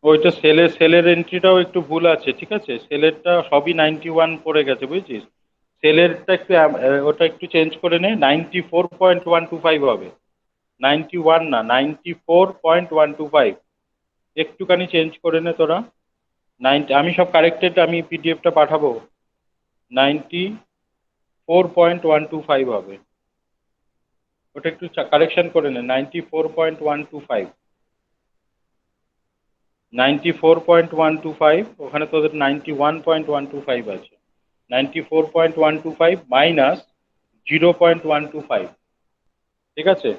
ওইটা সেলের, সেলের এন্ট্রিটাও একটু ভুল আছে, ঠিক আছে? সেলেরটা সবই 91 পড়ে গেছে, বুঝেছিস? সেলেরটা একটু ওটা একটু চেঞ্জ করে নে, 94.125 হবে, 91 না, 94.125, একটুখানি চেঞ্জ করে নে তোরা। 90, আমি সব কারেক্টেড, আমি পিডিএফটা পাঠাবো। 94.125 হবে, ওটা একটু কারেকশন করে নে। 94.125, 94.125, ওখানে তোদের 91.125 আছে। 94.125 মাইনাস 0.125, ঠিক আছে?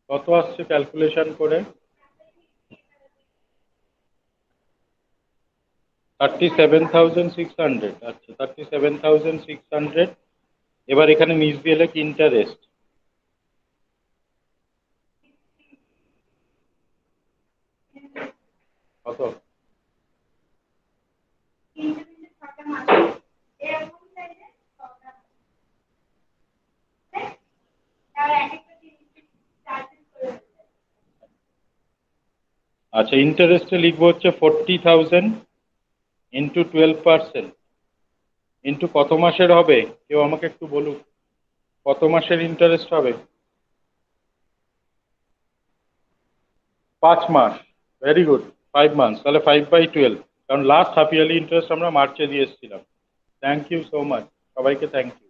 কত আসছে ক্যালকুলেশন করে? 37,600, আচ্ছা 37,600। এবার এখানে নিচ দিয়ে লেখ ইন্টারেস্ট কত। আচ্ছা, ইন্টারেস্টে লিখবো হচ্ছে 40,000 ইন্টু 12%, ইন্টু কত মাসের হবে কেউ আমাকে একটু বলুন, কত মাসের ইন্টারেস্ট হবে? 5 মাস। Very good. 5 মান্থস, তাহলে 5/12, কারণ লাস্ট হাফ ইয়ারলি ইন্টারেস্ট আমরা মার্চে দিয়ে এসেছিলাম। থ্যাংক ইউ সো মাচ, সবাইকে thank you.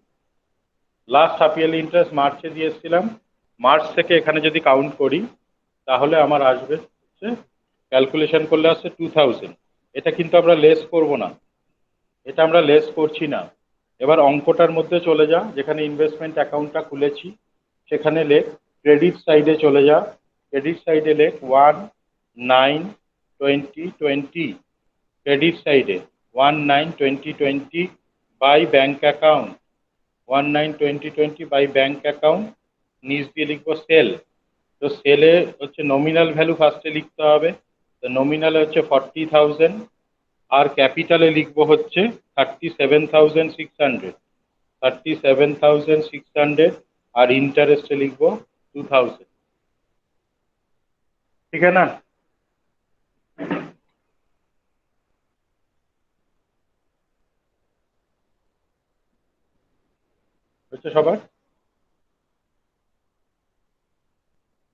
Last half yearly interest মার্চে দিয়ে এসেছিলাম। মার্চ থেকে এখানে যদি কাউন্ট করি তাহলে আমার আসবে হচ্ছে, ক্যালকুলেশন করলে আসছে 2000। এটা কিন্তু আমরা লেস করব না, এটা আমরা লেস করছি না। এবার অঙ্কটার মধ্যে চলে যা, যেখানে ইনভেস্টমেন্ট অ্যাকাউন্টটা খুলেছি সেখানে লেখ, ক্রেডিট সাইডে চলে যা, ক্রেডিট সাইডে লেখ 1/9/2020, ক্রেডিট সাইডে 1/9/2020 by bank account, 1/9/2020 by bank account, নিচ দিয়ে লিখবো সেল। তো সেলে হচ্ছে নমিনাল ভ্যালু ফার্স্টে লিখতে হবে, তো নমিনালে হচ্ছে 40,000, আর ক্যাপিটালে লিখবো হচ্ছে 37,600, 37,600, আর ইন্টারেস্টে লিখবো 2,000। ঠিক আছে না? হচ্ছে সবার?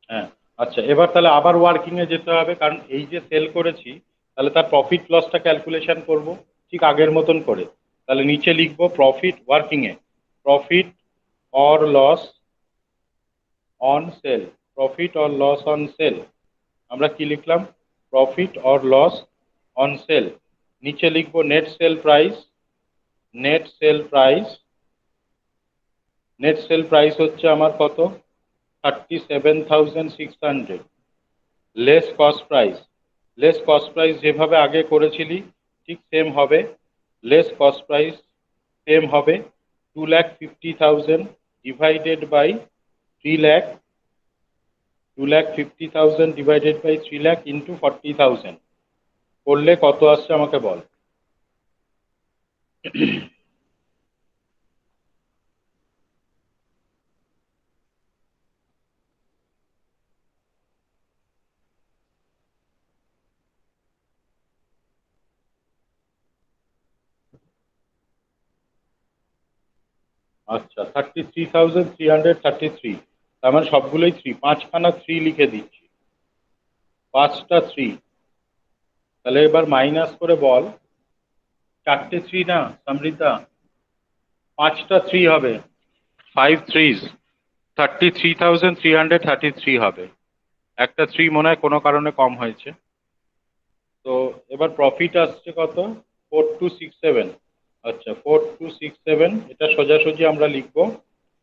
হ্যাঁ। আচ্ছা, এবার তাহলে আবার ওয়ার্কিং এ যেতে হবে, কারণ এই যে সেল করেছি তাহলে তার প্রফিট লসটা ক্যালকুলেশন করব ঠিক আগের মতন করে। তাহলে নিচে লিখবো প্রফিট ওয়ার্কিং এ, profit or loss on sale, profit or loss on sale. আমরা কি লিখলাম? Profit or loss on sale. নিচে লিখবো net sale price, net sale price, net sale price হচ্ছে আমার কত? 37,600, less cost price. Less cost price যেভাবে আগে করেছিলি ঠিক সেম হবে, লেস কস্ট প্রাইস সেম হবে 2,50,000 divided by 3 lakh, 2,50,000 divided by 3 lakh into 40,000 করলে কত আসছে আমাকে বল। আচ্ছা, 33,333, তার মানে সবগুলোই থ্রি, পাঁচখানা থ্রি লিখে দিচ্ছি, 5টা থ্রি। তাহলে এবার মাইনাস করে বল, 4টে থ্রি না সমৃদ্ধা, 5টা থ্রি হবে, 5 3s, 33,333 হবে। একটা থ্রি মনে হয় কোনো কারণে কম হয়েছে। তো এবার প্রফিট আসছে কত? 4267। আচ্ছা, 4267, এটা সোজাসুজি আমরা লিখবো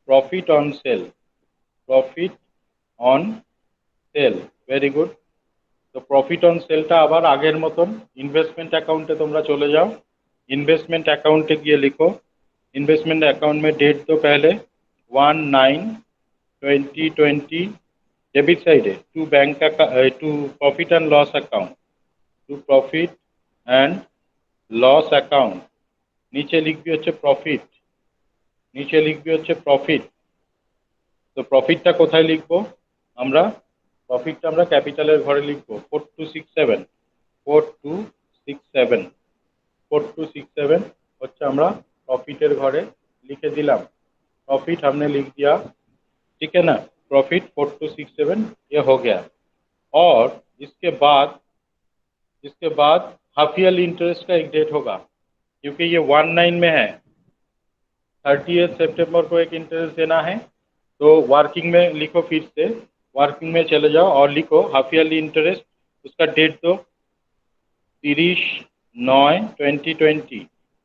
profit on sale, profit on sell. Very good. তো প্রফিট অন সেলটা আবার আগের মতন ইনভেস্টমেंट अकाउंट में তোমরা চলে যাও, इन्वेस्टमेंट अकाउंट গিয়ে লিখো, इन्वेस्टमेंट अकाउंट में डेट तो पहले 1/9/2020 डेबिट साइड है, to bank to profit and loss account, to profit and loss account. नीचे লিখবি হচ্ছে প্রফিট, নিচে লিখবি হচ্ছে প্রফিট। তো প্রফিটটা কোথায় লিখবো আমরা? প্রফিটটা আমরা ক্যাপিটালের ঘরে লিখবো 4267, 4267, 4267 হচ্ছে আমরা प्रॉफिटर घरे लिखे दिलाम। प्रॉफिट हमने लिख दिया, ठीक है ना? प्रॉफिट 4267 ये हो गया। और इसके बाद हाफ ईयरली इंटरेस्ट का एक डेट होगा, क्योंकि ये 19 में है, 30 सितंबर को एक इंटरेस्ट देना है। तो वर्किंग में लिखो, फिर से वर्किंग में चले जाओ और लिखो हाफ ईयरली इंटरेस्ट, उसका डेट दो 30/9/2020,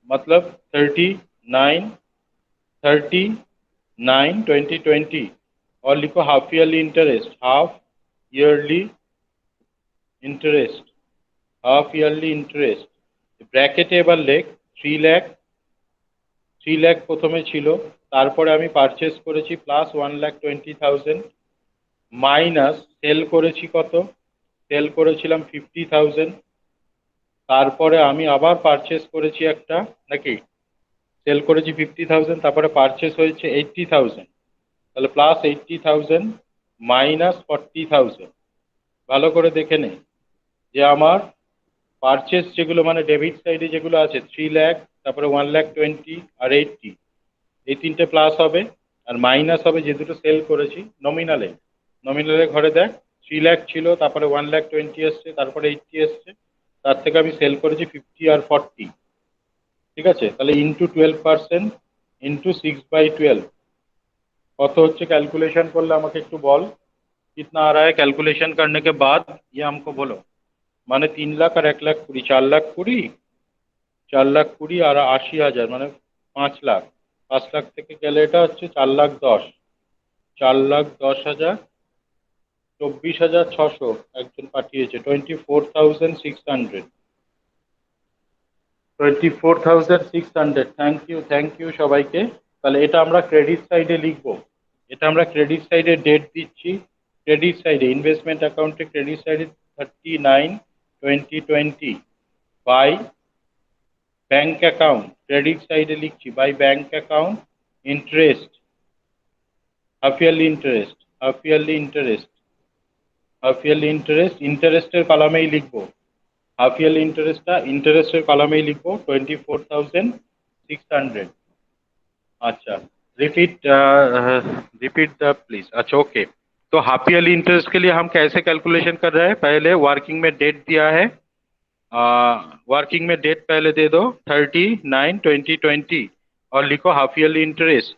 मतलब 39/2020, और लिखो half yearly interest, half yearly interest, half yearly interest ব্র্যাকেটে এবার লেখ 3 লাখ, 3 লাখ প্রথমে ছিল, তারপরে আমি পারচেজ করেছি প্লাস 1,20,000, মাইনাস সেল করেছি কত? সেল করেছিলাম 50,000, তারপরে আমি আবার পারচেজ করেছি একটা, নাকি সেল করেছি 50,000, তারপরে পারচেজ হয়েছে 80,000, তাহলে প্লাস 80,000 মাইনাস 40,000। ভালো করে দেখে নে, যে আমার পারচেস যেগুলো মানে ডেবিট সাইডে যেগুলো আছে 3 লাখ, তারপরে 1,20,000 আর 80, এই তিনটে প্লাস হবে। আর মাইনাস হবে যে দুটো সেল করেছি নমিনালে। নমিনালে ঘরে দেখ 3 লাখ ছিল, তারপরে 1,20,000 এসছে, তারপরে 80 এসছে, তার থেকে আমি সেল করেছি 50 আর 40। ঠিক আছে, তাহলে ইন্টু 12% ইন্টু 6/12 কত হচ্ছে कैलकुलेशन করলে আমাকে একটু বল। कितना आ रहा है कैलकुलेशन करने के बाद ये हमको बोलो। মানে 3 লাখ আর 1,20,000, 4,20,000, 4,20,000 আর 80,000 মানে 5 লাখ। 5 লাখ থেকে গেলে এটা হচ্ছে 4,10,000, 4,10,000, 24,600 একজন পাঠিয়েছে, 24,600, 24,600। থ্যাংক ইউ সবাইকে। তাহলে এটা আমরা ক্রেডিট সাইডে লিখবো, এটা আমরা ক্রেডিট সাইডে ডেট দিচ্ছি। ক্রেডিট সাইডে ইনভেস্টমেন্ট অ্যাকাউন্টে ক্রেডিট সাইডে 39/2020 বাই ব্যাংক অ্যাকাউন্ট, ক্রেডিট সাইডে লিখছি by bank account interest, half yearly interest, half yearly interest, half yearly interest, ইন্টারেস্টের কলামেই লিখবো। হাফ ইয়ারলি ইন্টারেস্টটা ইন্টারেস্টের কলামেই লিখবো 24,600। अच्छा, रिपीट रिपीट द प्लीज। अच्छा ओके, तो हाफ ईयरली इंटरेस्ट के लिए हम कैसे कैलकुलेशन कर रहे हैं? पहले वर्किंग में डेट दिया है, वर्किंग में डेट पहले दे दो 39/2020 और लिखो हाफ ईयरली इंटरेस्ट,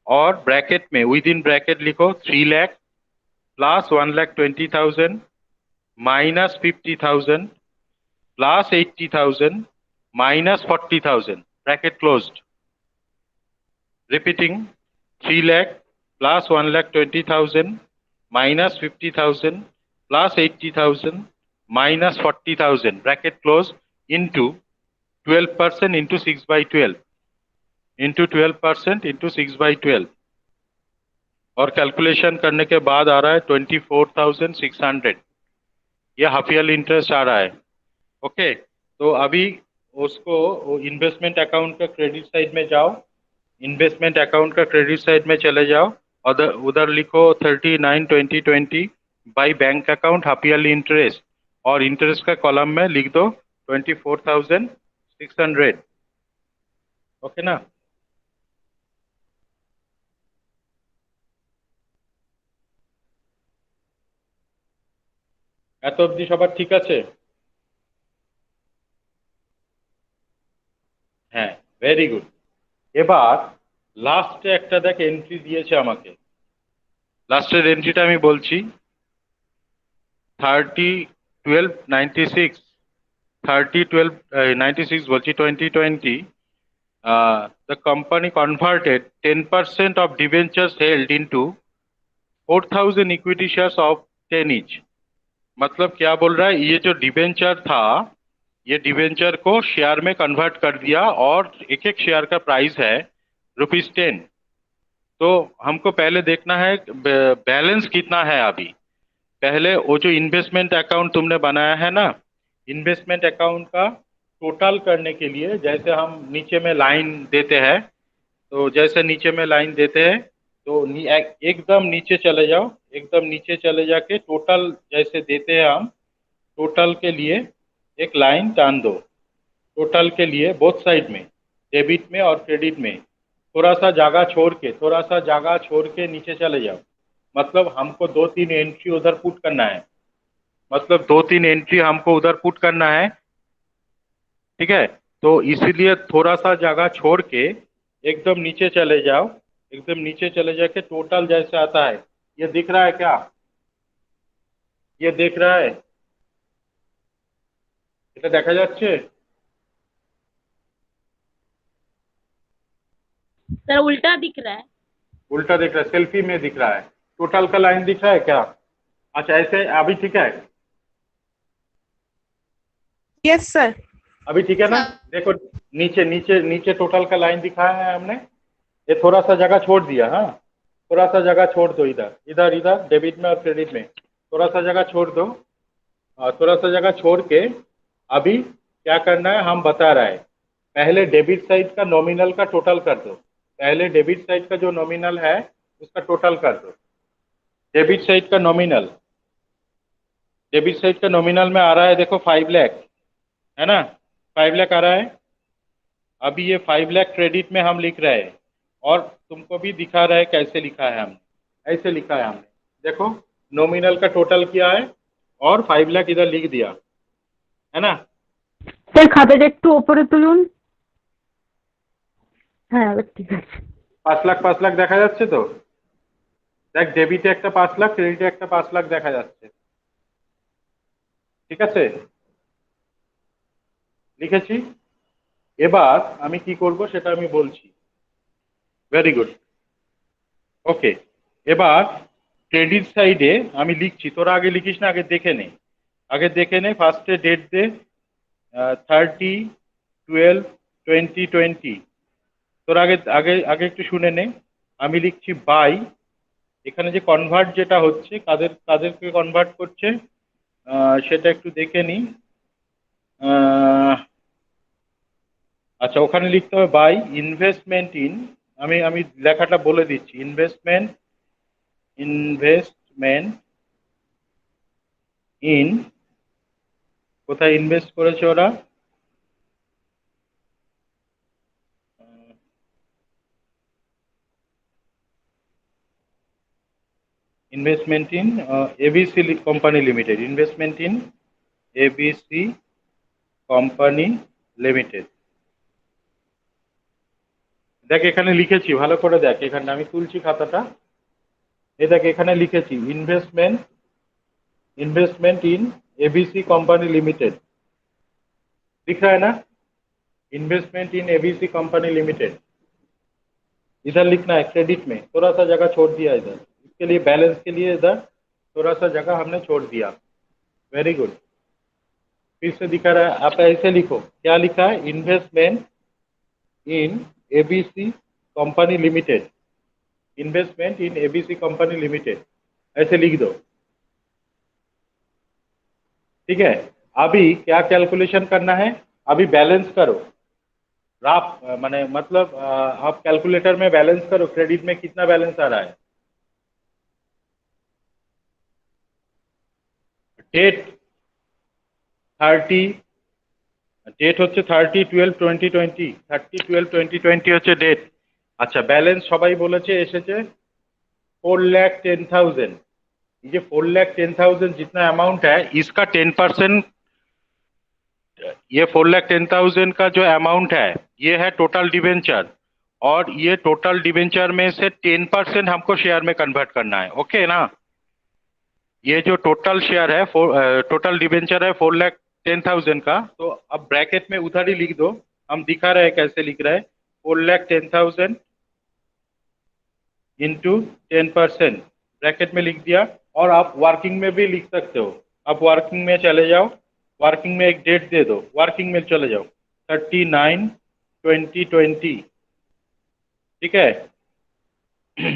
और ब्रैकेट में विद इन ब्रैकेट लिखो 3 lakh plus 1,20,000 minus 50,000 plus 80,000 minus 40,000, bracket closed. Repeating, 3 lakh plus 1,20,000 minus 50,000 plus 80,000 minus 40,000, bracket close, into 12% into 6/12 into 12% into 6/12, और कैलकुलेशन करने के बाद आ रहा है 24,600। ये हाफ ईयरली इंटरेस्ट आ रहा है। ओके, तो अभी उसको इन्वेस्टमेंट अकाउंट का क्रेडिट साइड में जाओ, इन्वेस्टमेंट अकाउंट का क्रेडिट साइड में चले जाओ, और उधर लिखो 39/2020 by bank account half yearly interest, और इंटरेस्ट का कॉलम में लिख दो 24,600। ओके ना? এত অবধি সবার ঠিক আছে? হ্যাঁ, ভেরি গুড। এবার লাস্টে একটা দেখ এন্ট্রি দিয়েছে আমাকে, লাস্টের এন্ট্রিটা আমি বলছি 30/12/96, 30/12/96 বলছি 2020, the company converted 10% of debentures held into 4,000 equity shares of 10 each। मतलब क्या बोल रहा है, ये जो डिबेंचर था, ये डिबेंचर को शेयर में कन्वर्ट कर दिया, और एक एक शेयर का प्राइस है ₹10। तो हमको पहले देखना है बैलेंस कितना है अभी। पहले वो जो इन्वेस्टमेंट अकाउंट तुमने बनाया है ना, इन्वेस्टमेंट अकाउंट का टोटल करने के लिए जैसे हम नीचे में लाइन देते हैं, तो जैसे नीचे में लाइन देते हैं तो एकदम नीचे चले जाओ, एकदम नीचे चले जाके टोटल जैसे देते हैं हम, टोटल के लिए एक लाइन टान दो। टोटल के लिए बोथ साइड में, डेबिट में और क्रेडिट में, थोड़ा सा जगह छोड़ के, थोड़ा सा जगह छोड़ के नीचे चले जाओ। मतलब हमको 2-3 एंट्री उधर पुट करना है, मतलब 2-3 एंट्री हमको उधर पुट करना है। ठीक है, तो इसीलिए थोड़ा सा जगह छोड़ के एकदम नीचे चले जाओ, एकदम नीचे चले जाके टोटल जैसे आता है, ये दिख रहा है क्या? ये देख रहा है? এটা দেখা যাচ্ছে? सर उल्टा दिख रहा है। उल्टा दिख रहा है, सेल्फी में दिख रहा है। टोटल का लाइन दिख रहा है क्या? अच्छा, ऐसे अभी ठीक है? Yes sir. अभी ठीक है ना? देखो नीचे नीचे नीचे टोटल का लाइन दिखाया है हमने, ये थोड़ा सा जगह छोड़ दिया। हाँ, थोड़ा सा जगह छोड़ दो, इधर इधर इधर डेबिट में और क्रेडिट में थोड़ा सा जगह छोड़ दो। थोड़ा सा जगह छोड़ के अभी क्या करना है हम बता रहे हैं। पहले डेबिट साइड का नॉमिनल का टोटल कर दो, पहले डेबिट साइड का जो नॉमिनल है उसका टोटल कर दो। डेबिट साइड का नॉमिनल डेबिट साइड का नॉमिनल में आ रहा है, देखो 5 लाख, है ना, 5 लाख आ रहा है। अभी ये 5 लाख क्रेडिट में हम लिख रहे हैं, और तुमको भी दिखा रहा है कैसे लिखा है हमने, ऐसे लिखा है हमने, देखो नॉमिनल का टोटल किया है और 5 लाख इधर लिख दिया, है ना। স্যার খাতাটা একটু ওপরে তুলুন। হ্যাঁ এবার ঠিক আছে। 5 লাখ দেখা যাচ্ছে তো, দেখ ডেবিটে একটা 5 লাখ, ক্রেডিটে একটা 5 লাখ দেখা যাচ্ছে, ঠিক আছে, লিখেছি। এবার আমি কি করব সেটা আমি বলছি। ভেরি গুড, ওকে। এবার ক্রেডিট সাইডে আমি লিখছি, তোরা আগে লিখিস না, আগে দেখে নে, আগে দেখে নে। ফার্স্টে ডেট দে 30/12/2020। তোরা আগে আগে আগে একটু শুনে নে। আমি লিখছি বাই, এখানে যে কনভার্ট যেটা হচ্ছে, কাদেরকে কনভার্ট করছে সেটা একটু দেখে নি। আচ্ছা, ওখানে লিখতে হবে বাই ইনভেস্টমেন্ট ইন, আমি আমি লেখাটা বলে দিচ্ছি, ইনভেস্টমেন্ট ইন, কোথায় ইনভেস্ট করেছে ওরা, investment in ABC company limited, investment in ABC company limited. দেখ এখানে লিখেছি, ভালো করে দেখ, এখানে আমি তুলছি খাতাটা, এই দেখ এখানে লিখেছি इन्वेस्टमेंट इन एबीसी कंपनी लिमिटेड, दिख रहा है ना, इन्वेस्टमेंट इन एबीसी कंपनी लिमिटेड। इधर लिखना है क्रेडिट में, थोड़ा सा जगह छोड़ दिया इधर, इसके लिए बैलेंस के लिए इधर थोड़ा सा जगह हमने छोड़ दिया। वेरी गुड, फिर से दिखा रहा है, आप ऐसे लिखो, क्या लिखा है, इन्वेस्टमेंट इन एबीसी कंपनी लिमिटेड, इन्वेस्टमेंट इन एबीसी कंपनी लिमिटेड, ऐसे लिख दो, ठीक है। अभी क्या कैलकुलेशन करना है, अभी बैलेंस करो, राफ माने मतलब आप कैलकुलेटर में बैलेंस करो, क्रेडिट में कितना बैलेंस आ रहा है। डेट 30, डेट হচ্ছে 30/12/2020, 30/12/2020 হচ্ছে डेट। अच्छा, बैलेंस সবাই বলেছে এসেছে 4,10,000। ये 4,10,000 जितना अमाउंट है, इसका 10%, ये 4,10,000 का जो अमाउंट है, ये है टोटल डिवेंचर, और ये टोटल डिवेंचर में से 10% हमको शेयर में कन्वर्ट करना है, ओके ना। ये जो टोटल शेयर है, टोटल डिवेंचर है 4,10,000 का, तो अब ब्रैकेट में उधर ही लिख दो, हम दिखा रहे हैं कैसे लिख रहे हैं, 4,10,000 इंटू 10%, ब्रैकेट में लिख दिया। और आप वर्किंग में भी लिख सकते हो, आप वर्किंग में चले जाओ, वर्किंग में एक डेट दे दो, वर्किंग में चले जाओ 39/2020, ठीक है,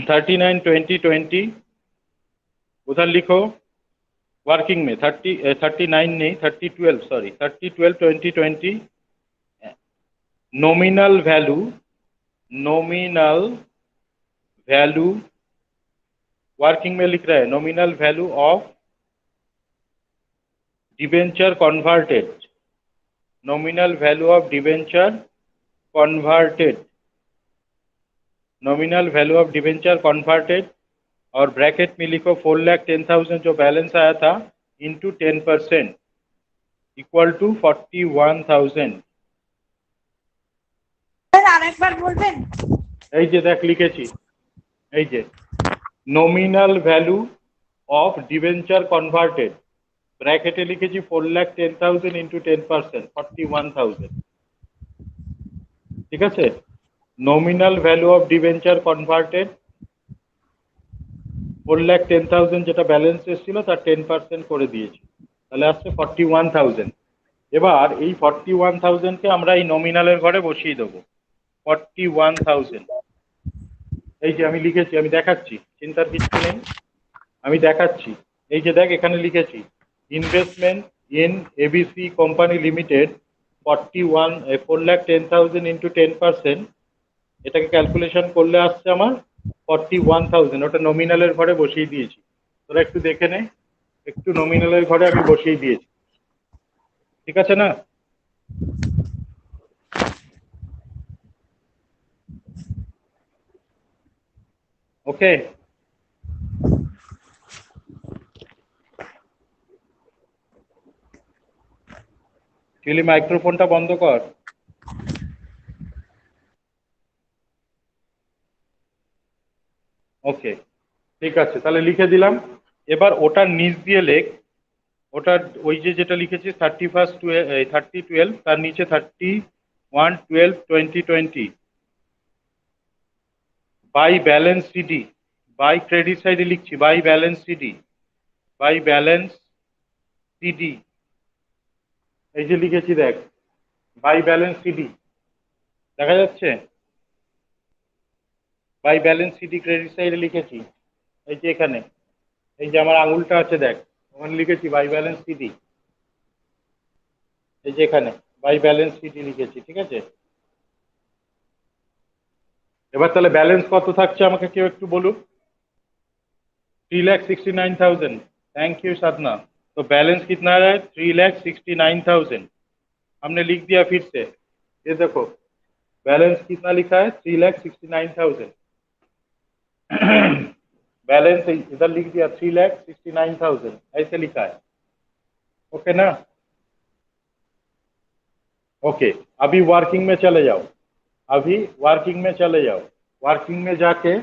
39/2020 उधर लिखो। वर्किंग में 39 नहीं, 30/12, सॉरी 30/12/2020। नॉमिनल वैल्यू वर्किंग में लिख रहा है, nominal value of debenture converted, nominal value of debenture converted, nominal value of debenture converted, और ब्रैकेट में लिखो 4,10,000 जो बैलेंस आया था इंटू 10% इक्वल टू 41,000। স্যার আরেকবার বলবেন? এই যে দেখ লিখেছি, এই যে nominal value of debenture converted, ব্র্যাকেটে লিখেছি 4,10,000 ইন্টু 10%, 41,000, ঠিক আছে। Nominal value of debenture converted 4,10,000 যেটা ব্যালেন্স এসেছিল তার 10% করে দিয়েছি, তাহলে আসছে 41,000। এবার এই 41,000কে আমরা এই নমিনালের ঘরে বসিয়ে দেবো, 41,000। এই যে আমি লিখেছি, আমি দেখাচ্ছি, চিন্তার কিছু নেই, আমি দেখাচ্ছি। এই যে দেখ এখানে লিখেছি investment in ABC company limited 4,10,000 into 10%, এটাকে ক্যালকুলেশন করলে আসছে আমার 41,000, ওটা নমিনালের ঘরে বসিয়ে দিয়েছি, তোরা একটু দেখে নে। একটু নমিনালের ঘরে আমি বসিয়ে দিয়েছি, ঠিক আছে না? ওকে, চুলি মাইক্রোফোনটা বন্ধ কর। ওকে, ঠিক আছে, তাহলে লিখে দিলাম। এবার ওটার নিচ দিয়ে লেখ, ওটার ওই যে যেটা লিখেছি 30 তার নিচে 31/12/2020 by balance CD, by credit সাইডে লিখছি by balance CD, by balance CD, এই যে লিখেছি দেখ, বাই ব্যালেন্স সিডি, দেখা যাচ্ছে? বাই ব্যালেন্স সিডি ক্রেডিট সাইডে লিখেছি, এই যে এখানে, এই যে আমার আঙুলটা আছে দেখ, ওখানে লিখেছি বাই ব্যালেন্স সিডি, এই যে এখানে বাই ব্যালেন্স সিডি লিখেছি, ঠিক আছে? এবার তাহলে ব্যালেন্স কত থাকছে আমাকে কেউ একটু বলুক। 3,69,000। थैंक यू साधना। तो बैलेंस कितना है? 3,69,000। हमने लिख दिया फिर से, ये देखो बैलेंस कितना लिखा है? 3,69,000। बैलेंस इधर लिख दिया 3,69,000, ऐसे लिखा है। ओके ना? ओके, अभी वर्किंग में चले जाओ, अभी वर्किंग में चले जाओ। वर्किंग में जाके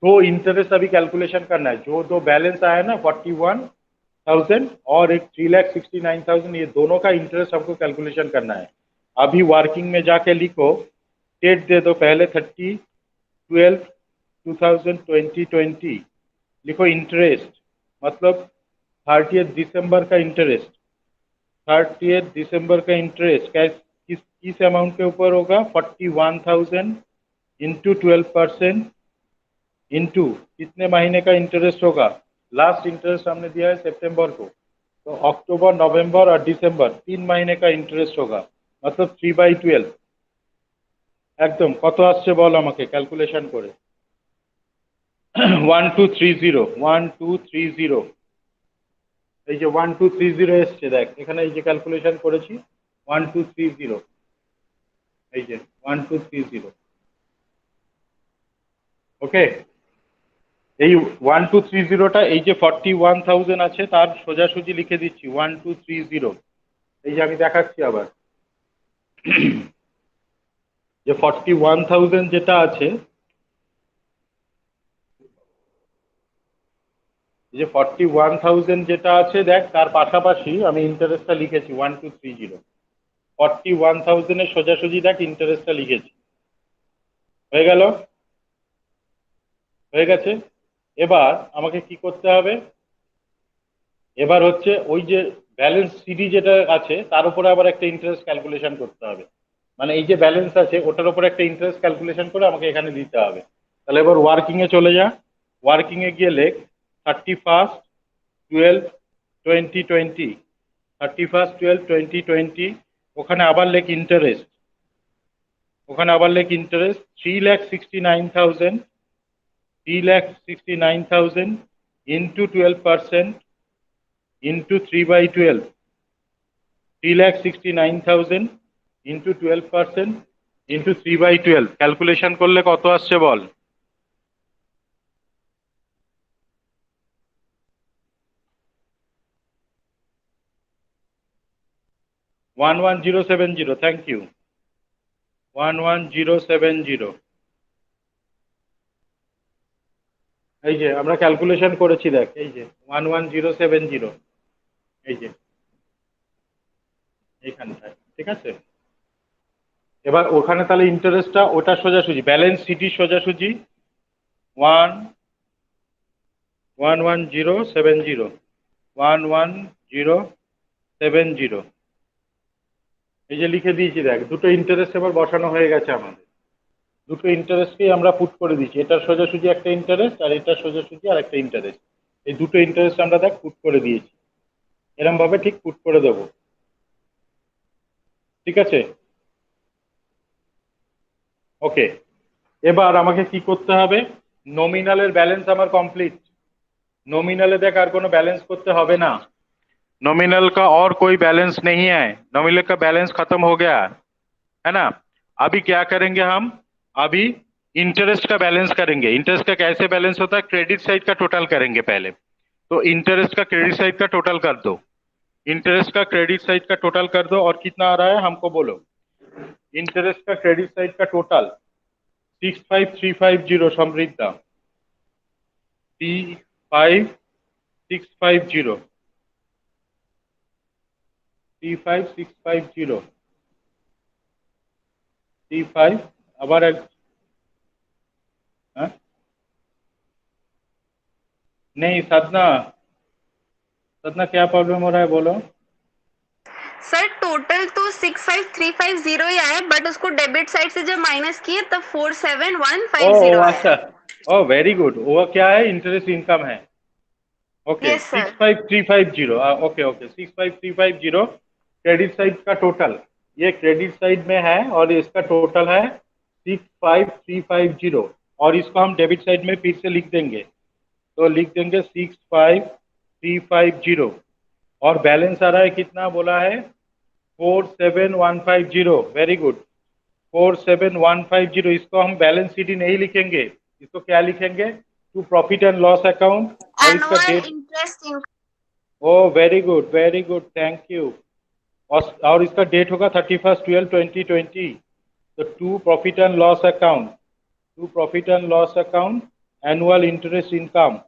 तो इंटरेस्ट अभी कैलकुलेशन करना है, जो दो बैलेंस आया ना 41,000 और एक 3,69,000, ये दोनों का इंटरेस्ट हमको कैलकुलेशन करना है। अभी वर्किंग में जाके लिखो, डेट दे दो पहले 30/12/2020, लिखो इंटरेस्ट, मतलब 30 दिसंबर का इंटरेस्ट, 30 दिसंबर का इंटरेस्ट किस अमाउंट के ऊपर होगा? 41,000 इंटू 12% इंटू कितने महीने का इंटरेस्ट होगा? लास्ट इंटरेस्ट हमने दिया है सितंबर को, तो अक्टूबर, नवंबर और दिसंबर 3 महीने का इंटरेस्ट होगा, मतलब 3/12। একদম কত আসছে বল আমাকে ক্যালকুলেশন করে। 1230 এই যে 1230 এসছে দেখ, এখানে এই যে ক্যালকুলেশন করেছি 1230, এই যে 1230। ওকে, এই 1230টা এই যে 41,000 আছে তার সোজাসুজি লিখে দিচ্ছি 1230। এই যে আমি দেখাচ্ছি আবার, যে 41,000 যেটা আছে, যে 41,000 যেটা আছে দেখ, তার পাশাপাশি আমি ইন্টারেস্টটা লিখেছি 1230। 41,000 এর সোজাসুজি দেখ ইন্টারেস্টটা লিখেছি, হয়ে গেল? হয়ে গেছে। এবার আমাকে কি করতে হবে? এবার হচ্ছে ওই যে ব্যালেন্স সিডি যেটা আছে তার উপরে আবার একটা ইন্টারেস্ট ক্যালকুলেশন করতে হবে, মানে এই যে ব্যালেন্স আছে ওটার উপরে একটা ইন্টারেস্ট ক্যালকুলেশন করে আমাকে এখানে দিতে হবে। তাহলে এবার ওয়ার্কিং এ চলে যা, ওয়ার্কিং এ গিয়ে লেখ 31/12/2020, 31/12/2020, ওখানে আবার লেখ ইন্টারেস্ট, ওখানে আবার লেখ interest 3,69,000, 3,69,000 into 12% into 3/12, 3,69,000 into 12% into 3/12, calculation করলে কত আসছে বল? One one zero seven zero, thank you, 11070। এই যে আমরা ক্যালকুলেশন করেছি দেখ, এই যে 11070, এই যে এইখানটায়, ঠিক আছে? এবার ওখানে তাহলে ইন্টারেস্টটা ওটা সোজাসুজি ব্যালেন্স সিটি সোজাসুজি 11070, 11070, এই যে লিখে দিয়েছি দেখ, দুটো ইন্টারেস্ট এবার বসানো হয়ে গেছে আমাদের, দুটো ইন্টারেস্টকেই আমরা পুট করে দিচ্ছি, এটার সোজাসুজি একটা ইন্টারেস্ট আর এটার সোজাসুজি আর একটা ইন্টারেস্ট, এই দুটো ইন্টারেস্ট আমরা দেখ পুট করে দিয়েছি, এরম ভাবে ঠিক পুট করে দেবো, ঠিক আছে? ওকে, এবার আমাকে কি করতে হবে? নমিনালের ব্যালেন্স আমার কমপ্লিট, नॉमिनल देख और कोनो बैलेंस करते হবে না। नॉमिनल का और कोई बैलेंस नहीं है, नॉमिनल का बैलेंस खत्म हो गया है ना। अभी क्या करेंगे हम, अभी इंटरेस्ट का बैलेंस करेंगे। इंटरेस्ट का कैसे बैलेंस होता है, क्रेडिट साइड का टोटल करेंगे पहले। तो इंटरेस्ट का क्रेडिट साइड का टोटल कर दो, इंटरेस्ट का क्रेडिट साइड का टोटल कर दो और कितना आ रहा है हमको बोलो। इंटरेस्ट का क्रेडिट साइड का टोटल 65350 समृद्धा 35650 35650 35 আবার এক हाँ? नहीं साधना, साधना क्या प्रॉब्लम हो रहा है बोलो। सर टोटल तो 65350 ही आया, बट उसको डेबिट साइड से जब माइनस किए तब 47150 ओ आया। अच्छा, ओ वेरी गुड। वो क्या है, इंटरेस्ट इनकम है। Okay Yes, sir. 65350, okay okay 65350 credit side का टोटल, ये क्रेडिट साइड में है और इसका टोटल है 65350 और इसको हम डेबिट साइड में फिर से लिख देंगे। तो लिख देंगे 65350 और बैलेंस आ रहा है कितना बोला है 47150। Very good 47150। इसको हम बैलेंस शीट ही नहीं लिखेंगे, इसको क्या लिखेंगे, to profit and loss account और इसका annual date. Interest income. Oh very good thank you. और इसका डेट होगा 31/12/2020। तो to profit and loss account, to profit and loss account annual interest income,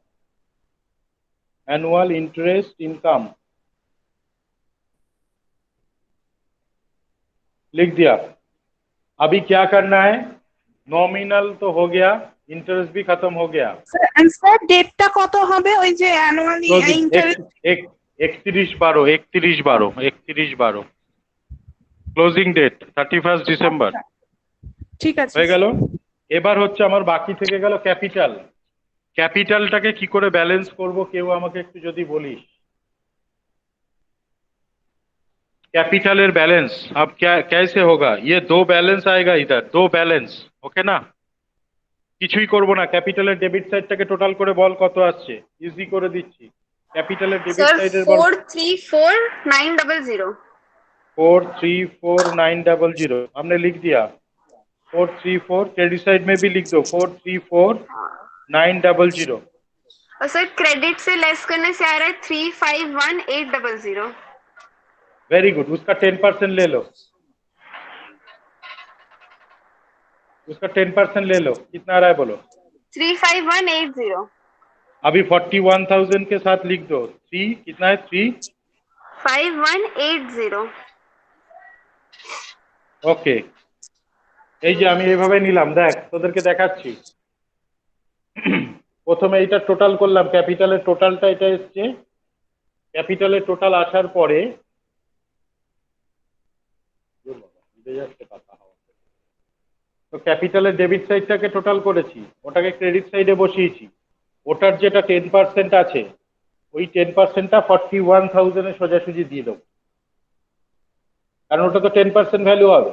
annual interest income लिख दिया। अभी क्या करना है, नॉमिनल तो हो गया, इंटरेस्ट भी खत्म हो गया। স্যার ডেটটা কত হবে ওই যে annually interest? 31/12 closing date 31 December ঠিক আছে হয়ে গেল। এবার হচ্ছে আমার বাকি থেকে গেল ক্যাপিটাল। ক্যাপিটালটাকে কি করে ব্যালেন্স করব কেউ আমাকে একটু যদি বলিস। कैपिटल बैलेंस अब क्या कैसे होगा, ये दो बैलेंस आएगा इधर, दो बैलेंस ओके ना। কিছুই করব না, ক্যাপিটালের ডেবিট সাইডটাকে টোটাল করে বল কত আসছে, ইজি করে দিচ্ছি। ক্যাপিটালের ডেবিট सर সাইডের বল 434900। 434900 हमने लिख दिया। 434 क्रेडिट साइड में भी लिख दो 434900। और सर क्रेडिट से लेस करने से आ रहा है 351800। वेरी गुड, उसका 10% ले लो, उसका 10% ले लो, कितना आ रहा है बोलो। 35180। अभी 41,000 के साथ लिख दो, 3 कितना है 5180। ওকে, এই যে আমি এইভাবে নিলাম, দেখ তোদেরকে দেখাচ্ছি। প্রথমে এইটা টোটাল করলাম, ক্যাপিটালের টোটালটা এটা এসছে। ক্যাপিটালের টোটাল আসার পরে তো ক্যাপিটালের ডেবিট সাইডটাকে টোটাল করেছি, ওটাকে ক্রেডিট সাইডে বসিয়েছি। ওটার যেটা 10% আছে ওই 10%টা 41,000 এ সোজাসুজি দিয়ে দেবো, কারণ ওটা তো 10% ভ্যালু হবে,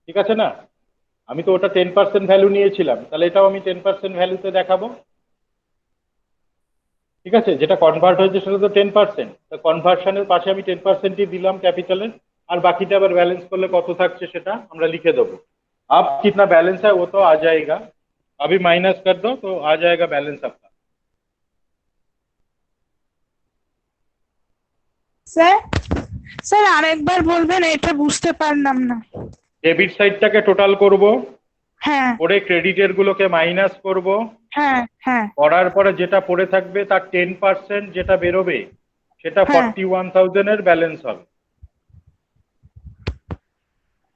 ঠিক আছে না। আমি তো ওটা 10% ভ্যালু নিয়েছিলাম, তাহলে এটাও আমি 10% ভ্যালুতে দেখাবো, ঠিক আছে। যেটা কনভার্ট হয়েছে সেটা তো 10%, তো কনভার্সনের পাশে আমি 10%ই দিলাম ক্যাপিটালের, আর বাকিটা আবার ব্যালেন্স করলে কত থাকছে সেটা আমরা লিখে দেবো। अब कितना बैलेंस है वो तो आ जाएगा, अभी माइनस कर दो तो आ जाएगा बैलेंस आपका। স্যার স্যার আরেকবার বলবেন, এটা বুঝতে পারলাম না। ডেবিট সাইডটাকে টোটাল করব, হ্যাঁ পরে ক্রেডিটের গুলোকে মাইনাস করব, হ্যাঁ হ্যাঁ করার পরে যেটা পড়ে থাকবে তার 10% যেটা বেরোবে সেটা হ্যাঁ। 41,000 এর ব্যালেন্স হবে।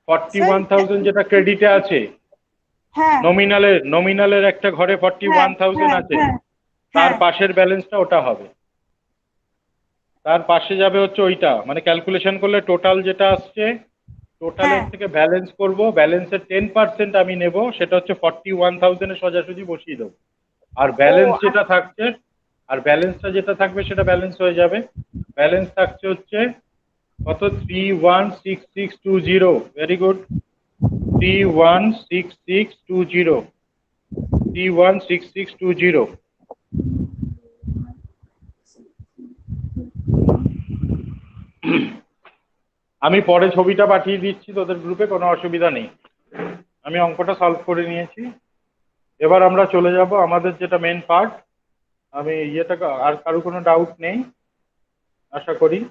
41,000 যেটা ক্রেডিটে আছে, হ্যাঁ নমিনালের একটা ঘরে 41,000 আছে, তার পাশের ব্যালেন্সটা ওটা হবে। তার পাশে যাবে হচ্ছে ওইটা, মানে ক্যালকুলেশন করলে টোটাল যেটা আসছে টোটালের থেকে ব্যালেন্স করব, ব্যালেন্সের 10% আমি নেব, সেটা হচ্ছে 41,000 এ সোজাসুজি বসিয়ে দেবো। আর ব্যালেন্স যেটা থাকছে, আর ব্যালেন্সটা যেটা থাকবে সেটা ব্যালেন্স হয়ে যাবে। ব্যালেন্স থাকছে হচ্ছে কত 316620। Very good, 316620, 316620। আমি পরে ছবিটা পাঠিয়ে দিচ্ছি তোদের গ্রুপে, কোনো অসুবিধা নেই। আমি অঙ্কটা সলভ করে নিয়েছি। এবার আমরা চলে যাব আমাদের যেটা মেন পার্ট। আমি ইয়েটা, আর কারো কোনো ডাউট নেই আশা করি।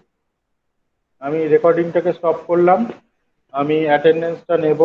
আমি রেকর্ডিংটাকে স্টপ করলাম, আমি অ্যাটেন্ডেন্সটা নেব।